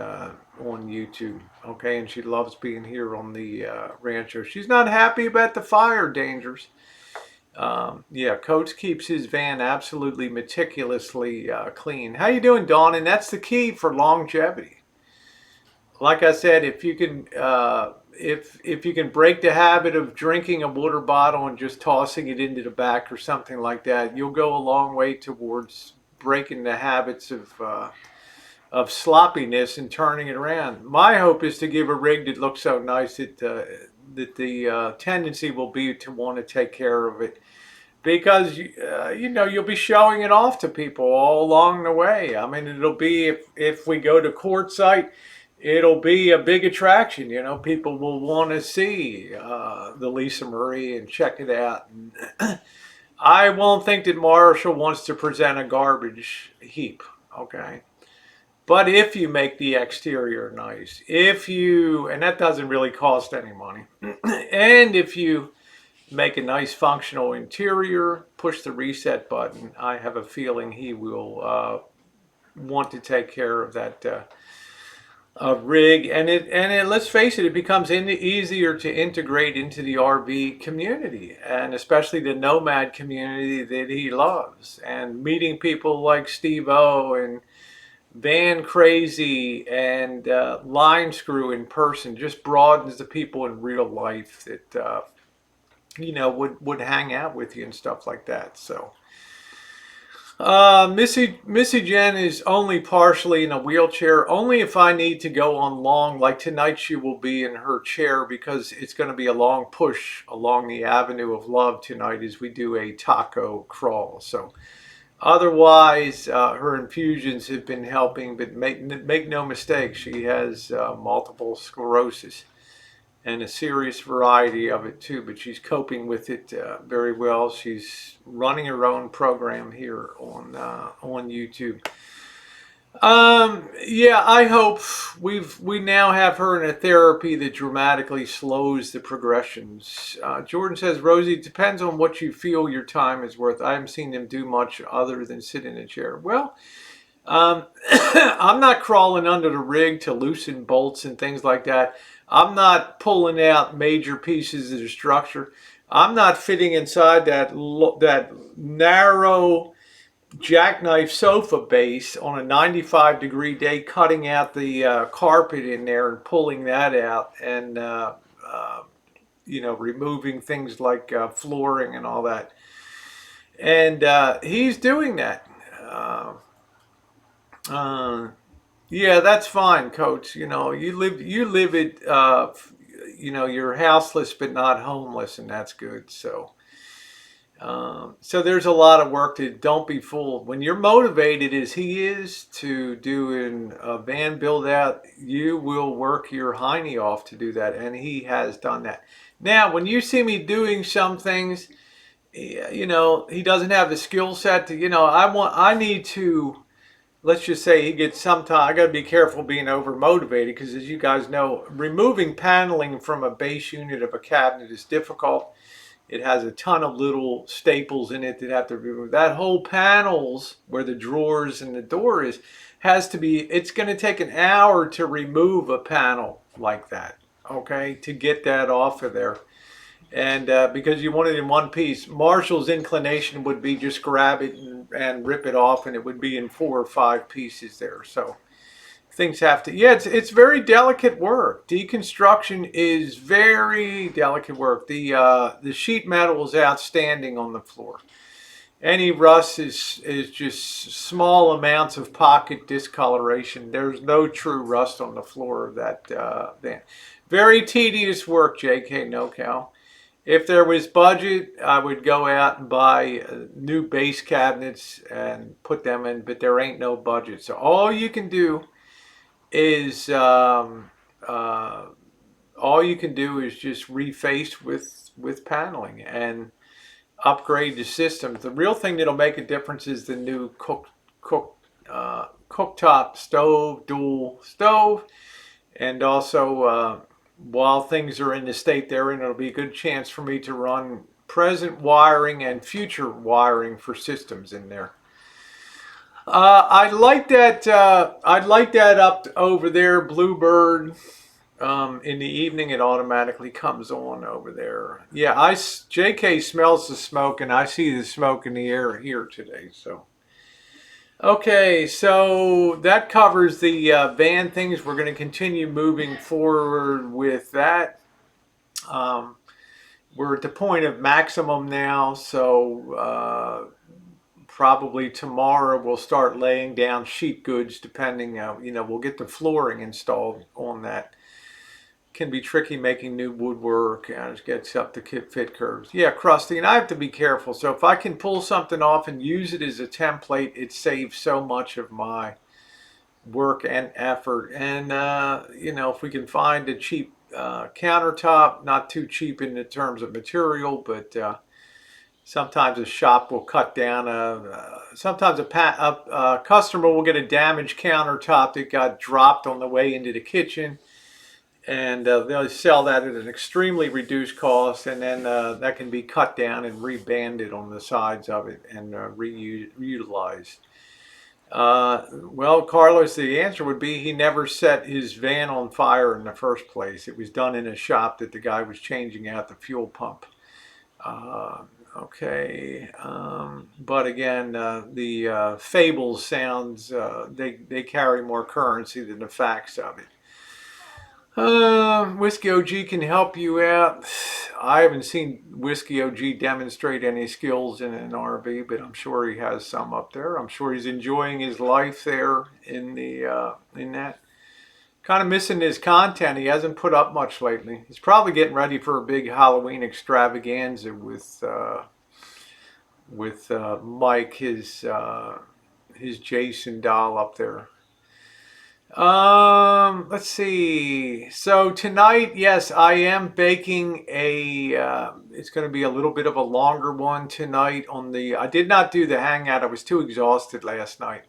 YouTube, okay, and she loves being here on the rancho. She's not happy about the fire dangers. Yeah, Coach keeps his van absolutely meticulously clean. How you doing, Dawn? And that's the key for longevity. Like I said, if you can if you can break the habit of drinking a water bottle and just tossing it into the back or something like that, you'll go a long way towards breaking the habits of sloppiness and turning it around. My hope is to give a rig that looks so nice that the tendency will be to want to take care of it because you'll be showing it off to people all along the way. I mean, it'll be if we go to quartzite, it'll be a big attraction. People will want to see the Lisa Marie and check it out. And I won't think that Marshall wants to present a garbage heap, okay? But if you make the exterior nice, and that doesn't really cost any money, and if you make a nice functional interior, push the reset button, I have a feeling he will want to take care of that rig, and let's face it, it becomes easier to integrate into the RV community, and especially the nomad community that he loves. And meeting people like Steve O and Van Crazy and Line Screw in person just broadens the people in real life that would hang out with you and stuff like that. So Missy Jen is only partially in a wheelchair. Only if I need to go on long, like tonight, she will be in her chair because it's going to be a long push along the Avenue of Love tonight as we do a taco crawl. So otherwise, her infusions have been helping. But make no mistake, she has multiple sclerosis and a serious variety of it too, but she's coping with it very well. She's running her own program here on YouTube. Yeah, I hope we now have her in a therapy that dramatically slows the progressions. Jordan says, Rosie, it depends on what you feel your time is worth. I haven't seen them do much other than sit in a chair. Well, I'm not crawling under the rig to loosen bolts and things like that. I'm not pulling out major pieces of the structure. I'm not fitting inside that narrow jackknife sofa base on a 95-degree day, cutting out the carpet in there and pulling that out, and removing things like flooring and all that. And he's doing that. Yeah, that's fine, Coach. You live it. You're houseless but not homeless, and that's good. So there's a lot of work to. Don't be fooled. When you're motivated, as he is, to do a van build out, you will work your hiney off to do that, and he has done that. Now, when you see me doing some things, he doesn't have the skill set to. I need to. Let's just say he gets sometime. I got to be careful being over motivated because, as you guys know, removing paneling from a base unit of a cabinet is difficult. It has a ton of little staples in it that have to be removed. That whole panels where the drawers and the door is has to be. It's going to take an hour to remove a panel like that. Okay, to get that off of there. And because you want it in one piece, Marshall's inclination would be just grab it and rip it off, and it would be in 4 or 5 pieces there. So things have to, yeah, it's very delicate work. Deconstruction is very delicate work. The sheet metal is outstanding on the floor. Any rust is just small amounts of pocket discoloration. There's no true rust on the floor of that van. Very tedious work, JK NoCal. If there was budget, I would go out and buy new base cabinets and put them in, but there ain't no budget. So all you can do is just reface with paneling and upgrade the systems. The real thing that'll make a difference is the new cooktop stove, dual stove, and also while things are in the state they're in, it'll be a good chance for me to run present wiring and future wiring for systems in there. I'd like that. I'd like that up over there, Bluebird. In the evening, it automatically comes on over there. Yeah, JK smells the smoke, and I see the smoke in the air here today. So, okay, so that covers the van things. We're going to continue moving forward with that. We're at the point of maximum now, so probably tomorrow we'll start laying down sheet goods. Depending, we'll get the flooring installed on that. Can be tricky making new woodwork and it gets up to fit curves. Yeah, crusty, and I have to be careful. So if I can pull something off and use it as a template, it saves so much of my work and effort. And if we can find a cheap countertop, not too cheap in the terms of material, but sometimes a shop will cut down sometimes a customer will get a damaged countertop that got dropped on the way into the kitchen, and they'll sell that at an extremely reduced cost, and then that can be cut down and rebanded on the sides of it and reutilized. Well, Carlos, the answer would be he never set his van on fire in the first place. It was done in a shop that the guy was changing out the fuel pump. Uh, okay, but again, the fables sounds they carry more currency than the facts of it. Whiskey OG can help you out. I haven't seen Whiskey OG demonstrate any skills in an RV, but I'm sure he has some up there. I'm sure he's enjoying his life there in that. Kind of missing his content. He hasn't put up much lately. He's probably getting ready for a big Halloween extravaganza with Mike, his Jason doll up there. Let's see. So tonight, yes, I am baking a. It's going to be a little bit of a longer one tonight. I did not do the hangout. I was too exhausted last night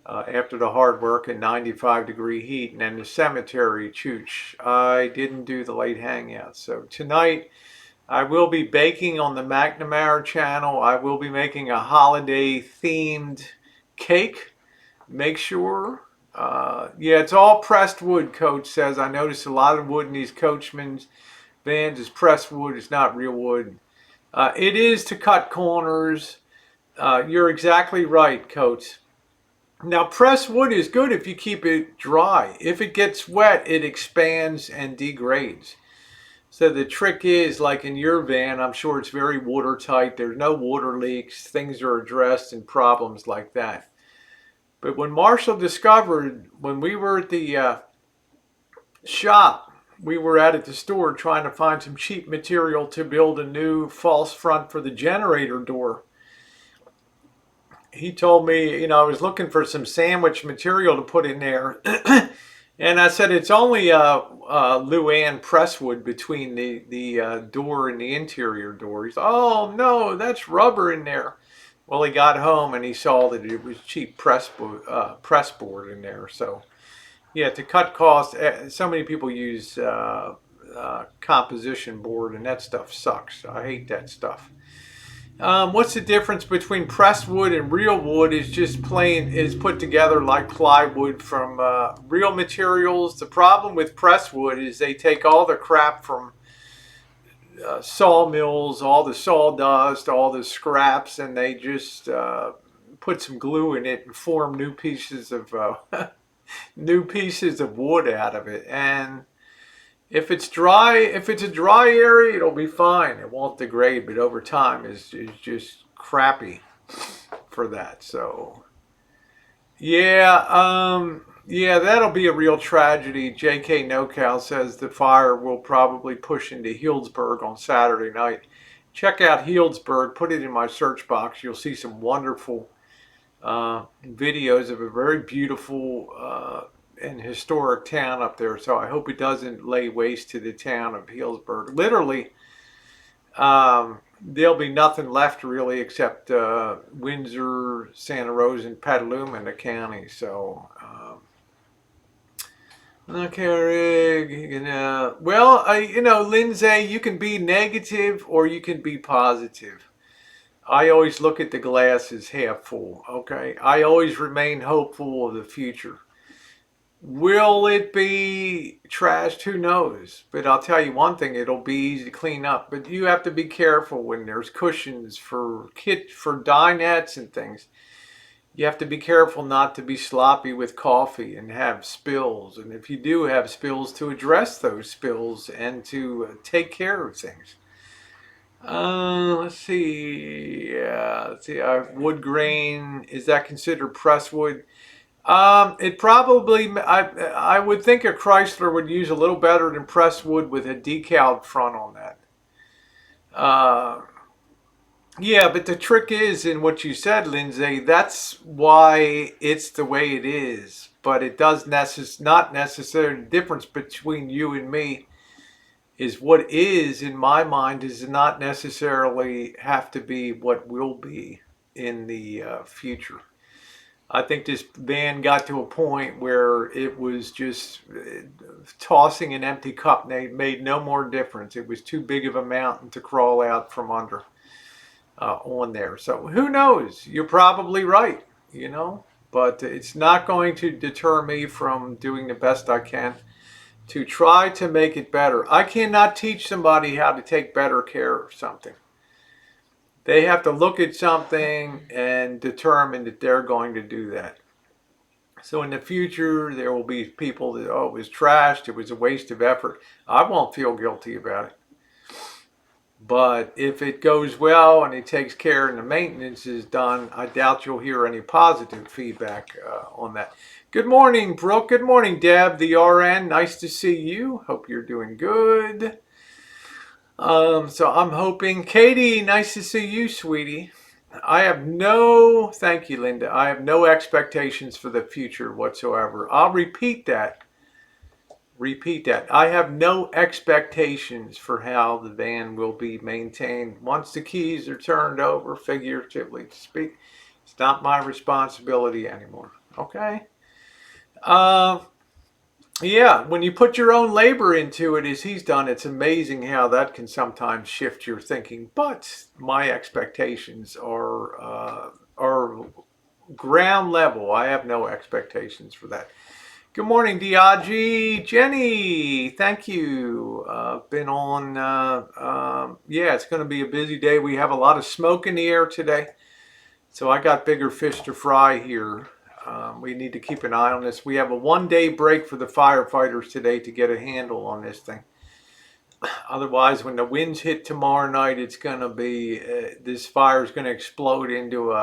after the hard work and 95-degree heat, and then the cemetery chooch. I didn't do the late hangout. So tonight, I will be baking on the McNamara channel. I will be making a holiday themed cake. Make sure. Yeah, it's all pressed wood, Coach says. I noticed a lot of wood in these Coachman's vans is pressed wood. It's not real wood. It is to cut corners. You're exactly right, Coach. Now, pressed wood is good if you keep it dry. If it gets wet, it expands and degrades. So the trick is, like in your van, I'm sure it's very watertight. There's no water leaks. Things are addressed and problems like that. But when Marshall discovered, when we were at the shop, we were at the store trying to find some cheap material to build a new false front for the generator door. He told me, I was looking for some sandwich material to put in there. And I said, it's only Luann presswood between the door and the interior door. He said, oh, no, that's rubber in there. Well, he got home and he saw that it was cheap press board in there. So, yeah, to cut costs, so many people use composition board, and that stuff sucks. I hate that stuff. What's the difference between pressed wood and real wood? Is just plain is put together like plywood from real materials. The problem with pressed wood is they take all the crap from sawmills, all the sawdust, all the scraps, and they just put some glue in it and form new pieces of new pieces of wood out of it. And if it's dry, if it's a dry area, it'll be fine. It won't degrade, but over time is just crappy for that. So yeah, that'll be a real tragedy. J.K. NoCal says the fire will probably push into Healdsburg on Saturday night. Check out Healdsburg. Put it in my search box. You'll see some wonderful videos of a very beautiful and historic town up there. So I hope it doesn't lay waste to the town of Healdsburg. Literally, there'll be nothing left really except Windsor, Santa Rosa, and Petaluma in the county. So, okay, Rick. Lindsay, you can be negative or you can be positive. I always look at the glass as half full. Okay, I always remain hopeful of the future. Will it be trashed? Who knows? But I'll tell you one thing, it'll be easy to clean up. But you have to be careful when there's cushions for dinettes and things. You have to be careful not to be sloppy with coffee and have spills. And if you do have spills, to address those spills and to take care of things. Let's see. Yeah, let's see. Wood grain, is that considered press wood? It probably, I would think a Chrysler would use a little better than pressed wood with a decaled front on that. Yeah, but the trick is in what you said, Lindsay, that's why it's the way it is. But it does not necessarily, the difference between you and me is what is, in my mind, does not necessarily have to be what will be in the future. I think this van got to a point where it was just tossing an empty cup made no more difference. It was too big of a mountain to crawl out from under on there. So who knows? You're probably right, you know. but it's not going to deter me from doing the best I can to try to make it better. I cannot teach somebody how to take better care of something. They have to look at something and determine that they're going to do that. So in the future, there will be people that, oh, it was trashed, it was a waste of effort. I won't feel guilty about it. But if it goes well and he takes care and the maintenance is done, I doubt you'll hear any positive feedback on that. Good morning, Brooke. Good morning, Deb, the RN. Nice to see you. Hope you're doing good. So I'm hoping, Katie, nice to see you, sweetie. Thank you, Linda. I have no expectations for the future whatsoever. I'll repeat that. I have no expectations for how the van will be maintained. Once the keys are turned over, figuratively to speak, it's not my responsibility anymore. Okay? Uh, yeah, when you put your own labor into it, as he's done, it's amazing how that can sometimes shift your thinking. But my expectations are ground level. I have no expectations for that. Good morning, Diagi. Jenny, thank you. Been on, yeah, it's going to be a busy day. We have a lot of smoke in the air today. So I got bigger fish to fry here. We need to keep an eye on this. We have a 1 day break for the firefighters today to get a handle on this thing. Otherwise, when the winds hit tomorrow night, it's going to be, this fire is going to explode into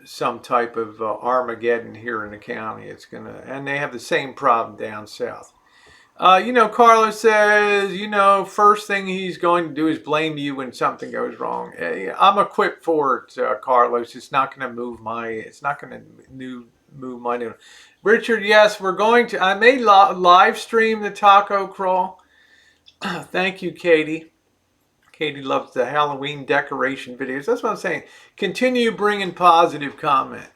some type of Armageddon here in the county. And they have the same problem down south. Carlos says, first thing he's going to do is blame you when something goes wrong. I'm equipped for it, Carlos. It's not going to move my needle. Richard, yes, I may live stream the taco crawl. Thank you, Katie. Katie loves the Halloween decoration videos. That's what I'm saying. Continue bringing positive content.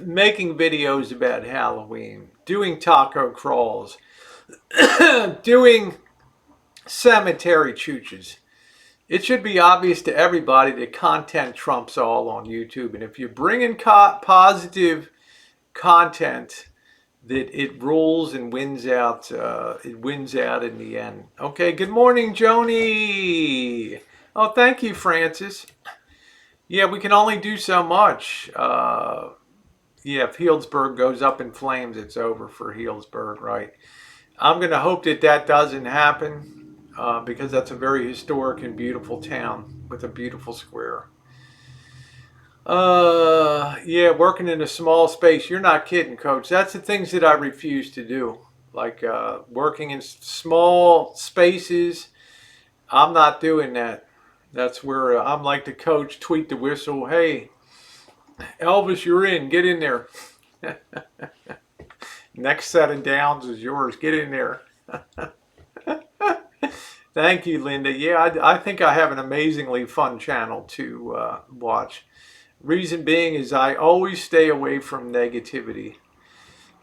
Making videos about Halloween. Doing taco crawls. Doing cemetery chooches. It should be obvious to everybody that content trumps all on YouTube. And if you're bringing positive content, that it rules and wins out. It wins out in the end. Okay, good morning, Joni. Oh, thank you, Francis. Yeah, we can only do so much. If Healdsburg goes up in flames, it's over for Healdsburg, right? I'm going to hope that doesn't happen because that's a very historic and beautiful town with a beautiful square. Working in a small space. You're not kidding, Coach. That's the things that I refuse to do. Like working in small spaces. I'm not doing that. That's where I'm like the coach, tweet the whistle. Hey, Elvis, you're in. Get in there. Next set of downs is yours. Get in there. Thank you, Linda. Yeah, I think I have an amazingly fun channel to watch. Reason being is I always stay away from negativity.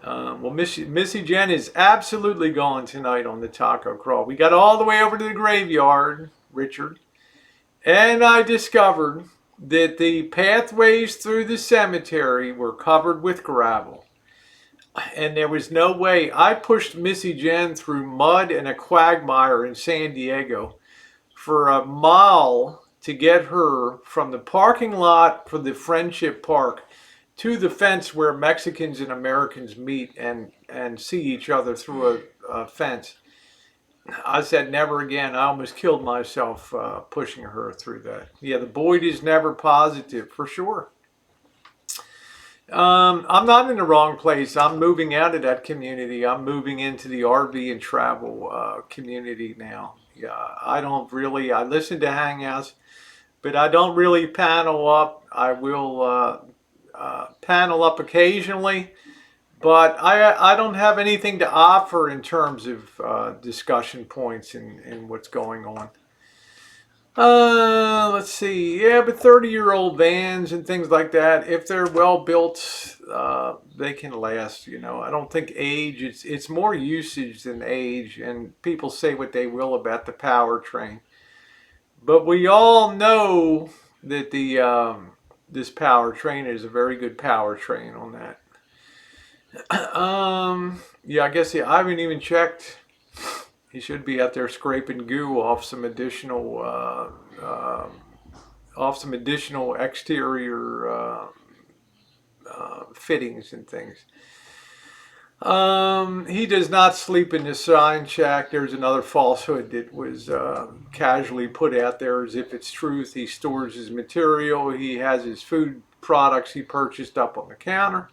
Missy Jen is absolutely gone tonight on the taco crawl. We got all the way over to the graveyard, Richard, and I discovered that the pathways through the cemetery were covered with gravel. And there was no way. I pushed Missy Jen through mud and a quagmire in San Diego for a mile to get her from the parking lot for the Friendship Park to the fence where Mexicans and Americans meet and see each other through a fence. I said, never again. I almost killed myself pushing her through that. Yeah, the Boyd is never positive, for sure. I'm not in the wrong place. I'm moving out of that community. I'm moving into the RV and travel community now. Yeah, I listen to Hangouts, but I don't really panel up. I will panel up occasionally, but I don't have anything to offer in terms of discussion points and what's going on. Let's see. Yeah, but 30-year-old vans and things like that, if they're well built, they can last. I don't think age. It's more usage than age, and people say what they will about the powertrain. But we all know that the this powertrain is a very good powertrain on that. Yeah, I guess I haven't even checked. He should be out there scraping goo off some additional exterior fittings and things. He does not sleep in the sign shack. There's another falsehood that was casually put out there as if it's truth. He stores his material. He has his food products he purchased up on the counter.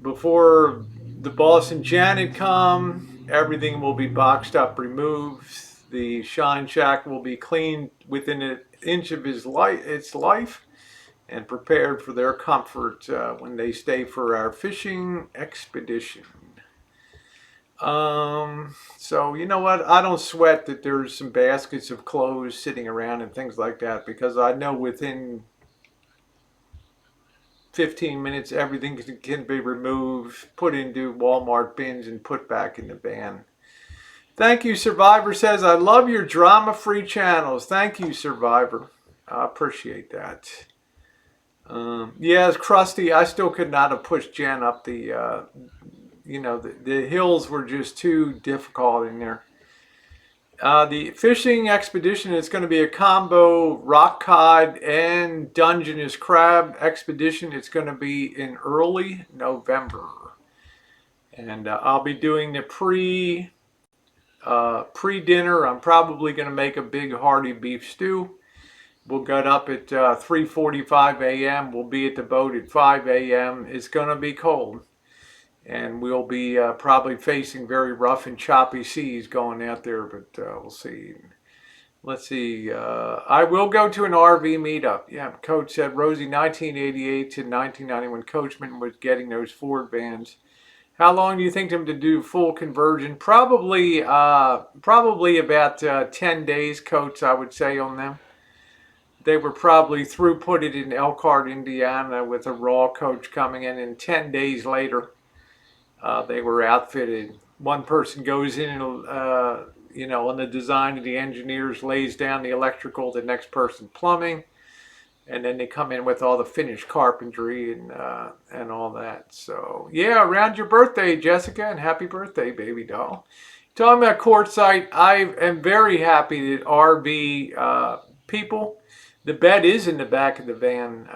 Before the boss and Janet come, everything will be boxed up, removed. The shine shack will be cleaned within an inch of its life, and prepared for their comfort when they stay for our fishing expedition. So you know what? I don't sweat that there's some baskets of clothes sitting around and things like that, because I know within 15 minutes everything can be removed, put into Walmart bins, and put back in the van. Thank you, Survivor says, I love your drama-free channels. Thank you, Survivor. I appreciate that. Yeah, it's crusty. I still could not have pushed Jen up the hills were just too difficult in there. The fishing expedition is going to be a combo rock cod and Dungeness crab expedition. It's going to be in early November. And I'll be doing the pre-dinner. I'm probably going to make a big hearty beef stew. We'll get up at 3:45 a.m. We'll be at the boat at 5 a.m. It's going to be cold. And we'll be probably facing very rough and choppy seas going out there, but we'll see. Let's see. I will go to an RV meetup. Yeah, Coach said Rosie, 1988 to 1991, Coachman was getting those Ford vans. How long do you think them to do full conversion? Probably about 10 days, Coach, I would say, on them. They were probably throughputed in Elkhart, Indiana, with a raw coach coming in, and 10 days later, they were outfitted. One person goes in and, on the design of the engineers, lays down the electrical, the next person plumbing, and then they come in with all the finished carpentry and all that. So, yeah, around your birthday, Jessica, and happy birthday, baby doll. Talking about quartzite, I am very happy that RV people, the bed is in the back of the van.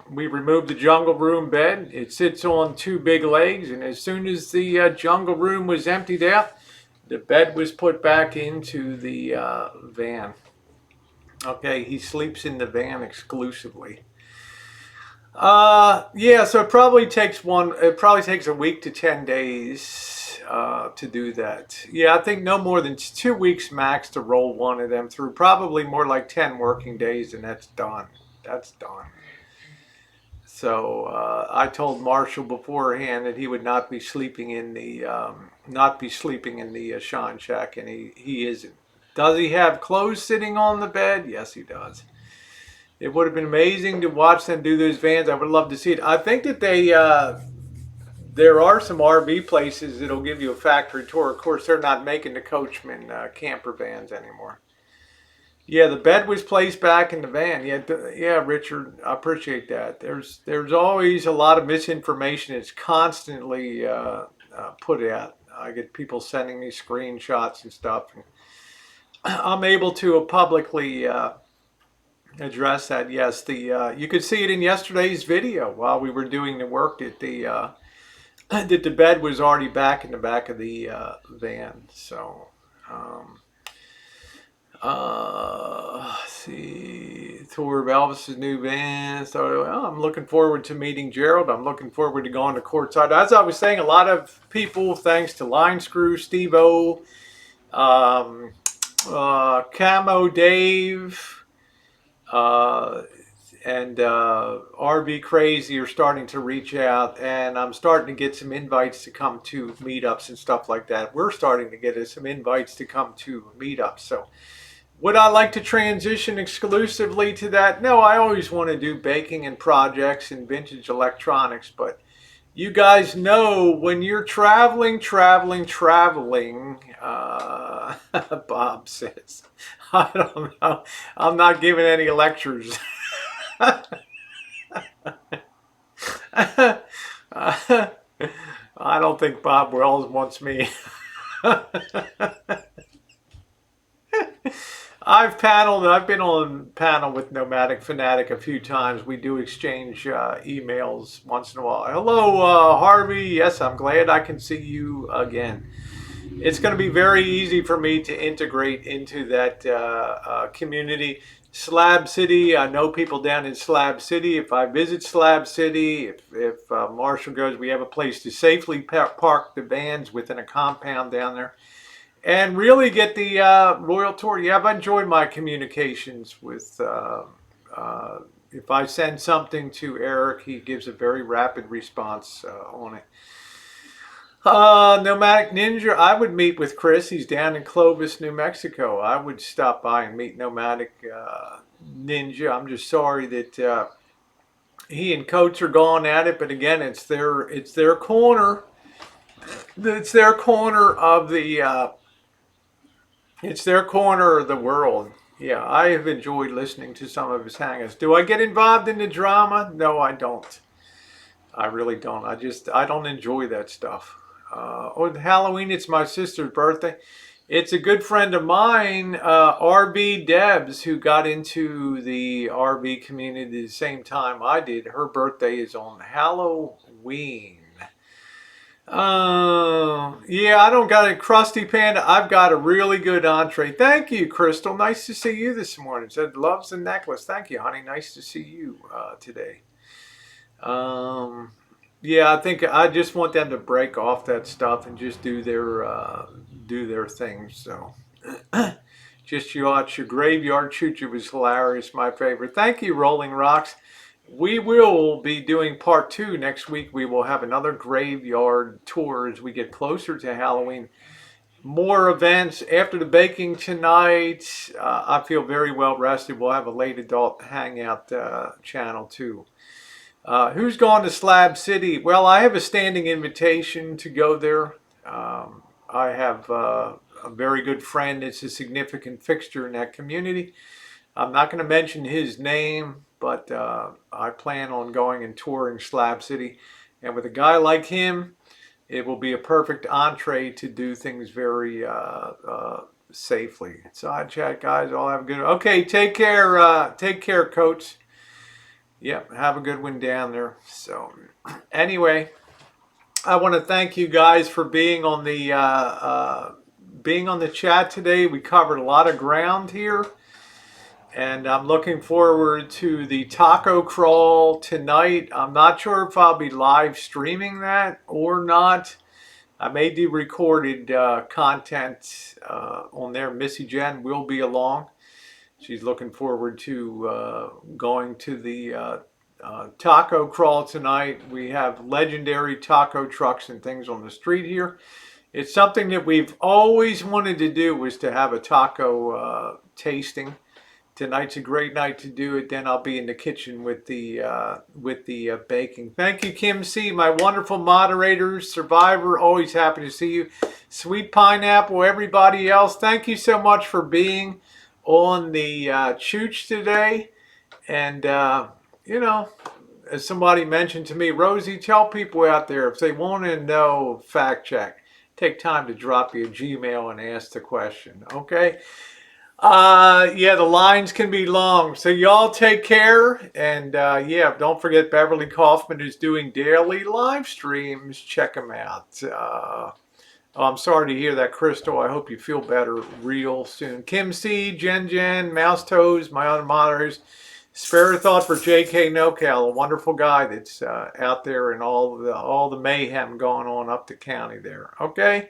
We removed the jungle room bed. It sits on two big legs, and as soon as the jungle room was emptied out, the bed was put back into the van. Okay, he sleeps in the van exclusively. Yeah, so it probably takes a week to 10 days to do that. Yeah, I think no more than 2 weeks max to roll one of them through. Probably more like 10 working days, and that's done. That's done. So I told Marshall beforehand that he would not be sleeping in the Sean shack, and he isn't. Does he have clothes sitting on the bed? Yes, he does. It would have been amazing to watch them do those vans. I would love to see it. I think that there are some RV places that'll give you a factory tour. Of course, they're not making the Coachman camper vans anymore. Yeah, the bed was placed back in the van. Yeah, Richard, I appreciate that. There's always a lot of misinformation. It's constantly put out. I get people sending me screenshots and stuff. And I'm able to publicly address that. Yes, you could see it in yesterday's video while we were doing the work that the bed was already back in the back of the van. So, let's see, tour of Elvis's new van. So, well, I'm looking forward to meeting Gerald. I'm looking forward to going to courtside. As I was saying, a lot of people, thanks to Line Screw, Steve-O, Camo Dave, and RV Crazy are starting to reach out, and I'm starting to get some invites to come to meetups and stuff like that. We're starting to get some invites to come to meetups. So would I like to transition exclusively to that? No, I always want to do baking and projects and vintage electronics, but you guys know when you're traveling, Bob says. I don't know. I'm not giving any lectures. I don't think Bob Wells wants me. I've been on panel with Nomadic Fanatic a few times. We do exchange emails once in a while. Hello, Harvey. Yes, I'm glad I can see you again. It's going to be very easy for me to integrate into that community. Slab City, I know people down in Slab City. If I visit Slab City, if Marshall goes, we have a place to safely park the vans within a compound down there and really get the royal tour. Yeah, I've enjoyed my communications with. If I send something to Eric, he gives a very rapid response on it. Nomadic Ninja, I would meet with Chris. He's down in Clovis, New Mexico. I would stop by and meet Nomadic Ninja. I'm just sorry that he and Coates are going at it, but again, it's their corner. It's their corner of the. It's their corner of the world. Yeah, I have enjoyed listening to some of his hangouts. Do I get involved in the drama? No, I don't. I really don't. I don't enjoy that stuff. Or Halloween, it's my sister's birthday. It's a good friend of mine, RB Debs, who got into the RB community the same time I did. Her birthday is on Halloween. Yeah, I don't got a crusty panda. I've got a really good entree. Thank you, Crystal. Nice to see you this morning. Said loves the necklace. Thank you, honey. Nice to see you today. Yeah, I think I just want them to break off that stuff and just do their things. So, just you watch your graveyard choo choo was hilarious. My favorite. Thank you, Rolling Rocks. We will be doing part 2 next week. We will have another graveyard tour as we get closer to Halloween. More events after the baking tonight. I feel very well rested. We'll have a late adult hangout channel too. Who's gone to Slab City? Well, I have a standing invitation to go there. I have a very good friend. It's a significant fixture in that community. I'm not going to mention his name, but I plan on going and touring Slab City. And with a guy like him, it will be a perfect entree to do things very safely. Side chat, guys. All have a good. Okay, take care. Take care, Coach. Yep, have a good one down there. So, anyway, I want to thank you guys for being on the chat today. We covered a lot of ground here. And I'm looking forward to the taco crawl tonight. I'm not sure if I'll be live streaming that or not. I may do recorded content on there. Missy Jen will be along. She's looking forward to going to the taco crawl tonight. We have legendary taco trucks and things on the street here. It's something that we've always wanted to do, was to have a taco tasting. Tonight's a great night to do it. Then I'll be in the kitchen with the baking. Thank you, Kim C, my wonderful moderators, Survivor. Always happy to see you. Sweet Pineapple, everybody else. Thank you so much for being on the Chooch today. And you know, as somebody mentioned to me, Rosie, tell people out there if they want to know fact check, take time to drop you a Gmail and ask the question. Okay. Yeah, the lines can be long. So y'all take care. And yeah, don't forget Beverly Kaufman is doing daily live streams. Check them out. I'm sorry to hear that, Crystal. I hope you feel better real soon. Kim C, Jen, Mouse Toes, my other moderators. Spare a thought for J.K. NoCal, a wonderful guy that's out there and all the mayhem going on up the county there. Okay?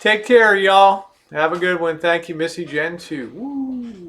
Take care, y'all. Have a good one. Thank you, Missy Jen, too. Woo.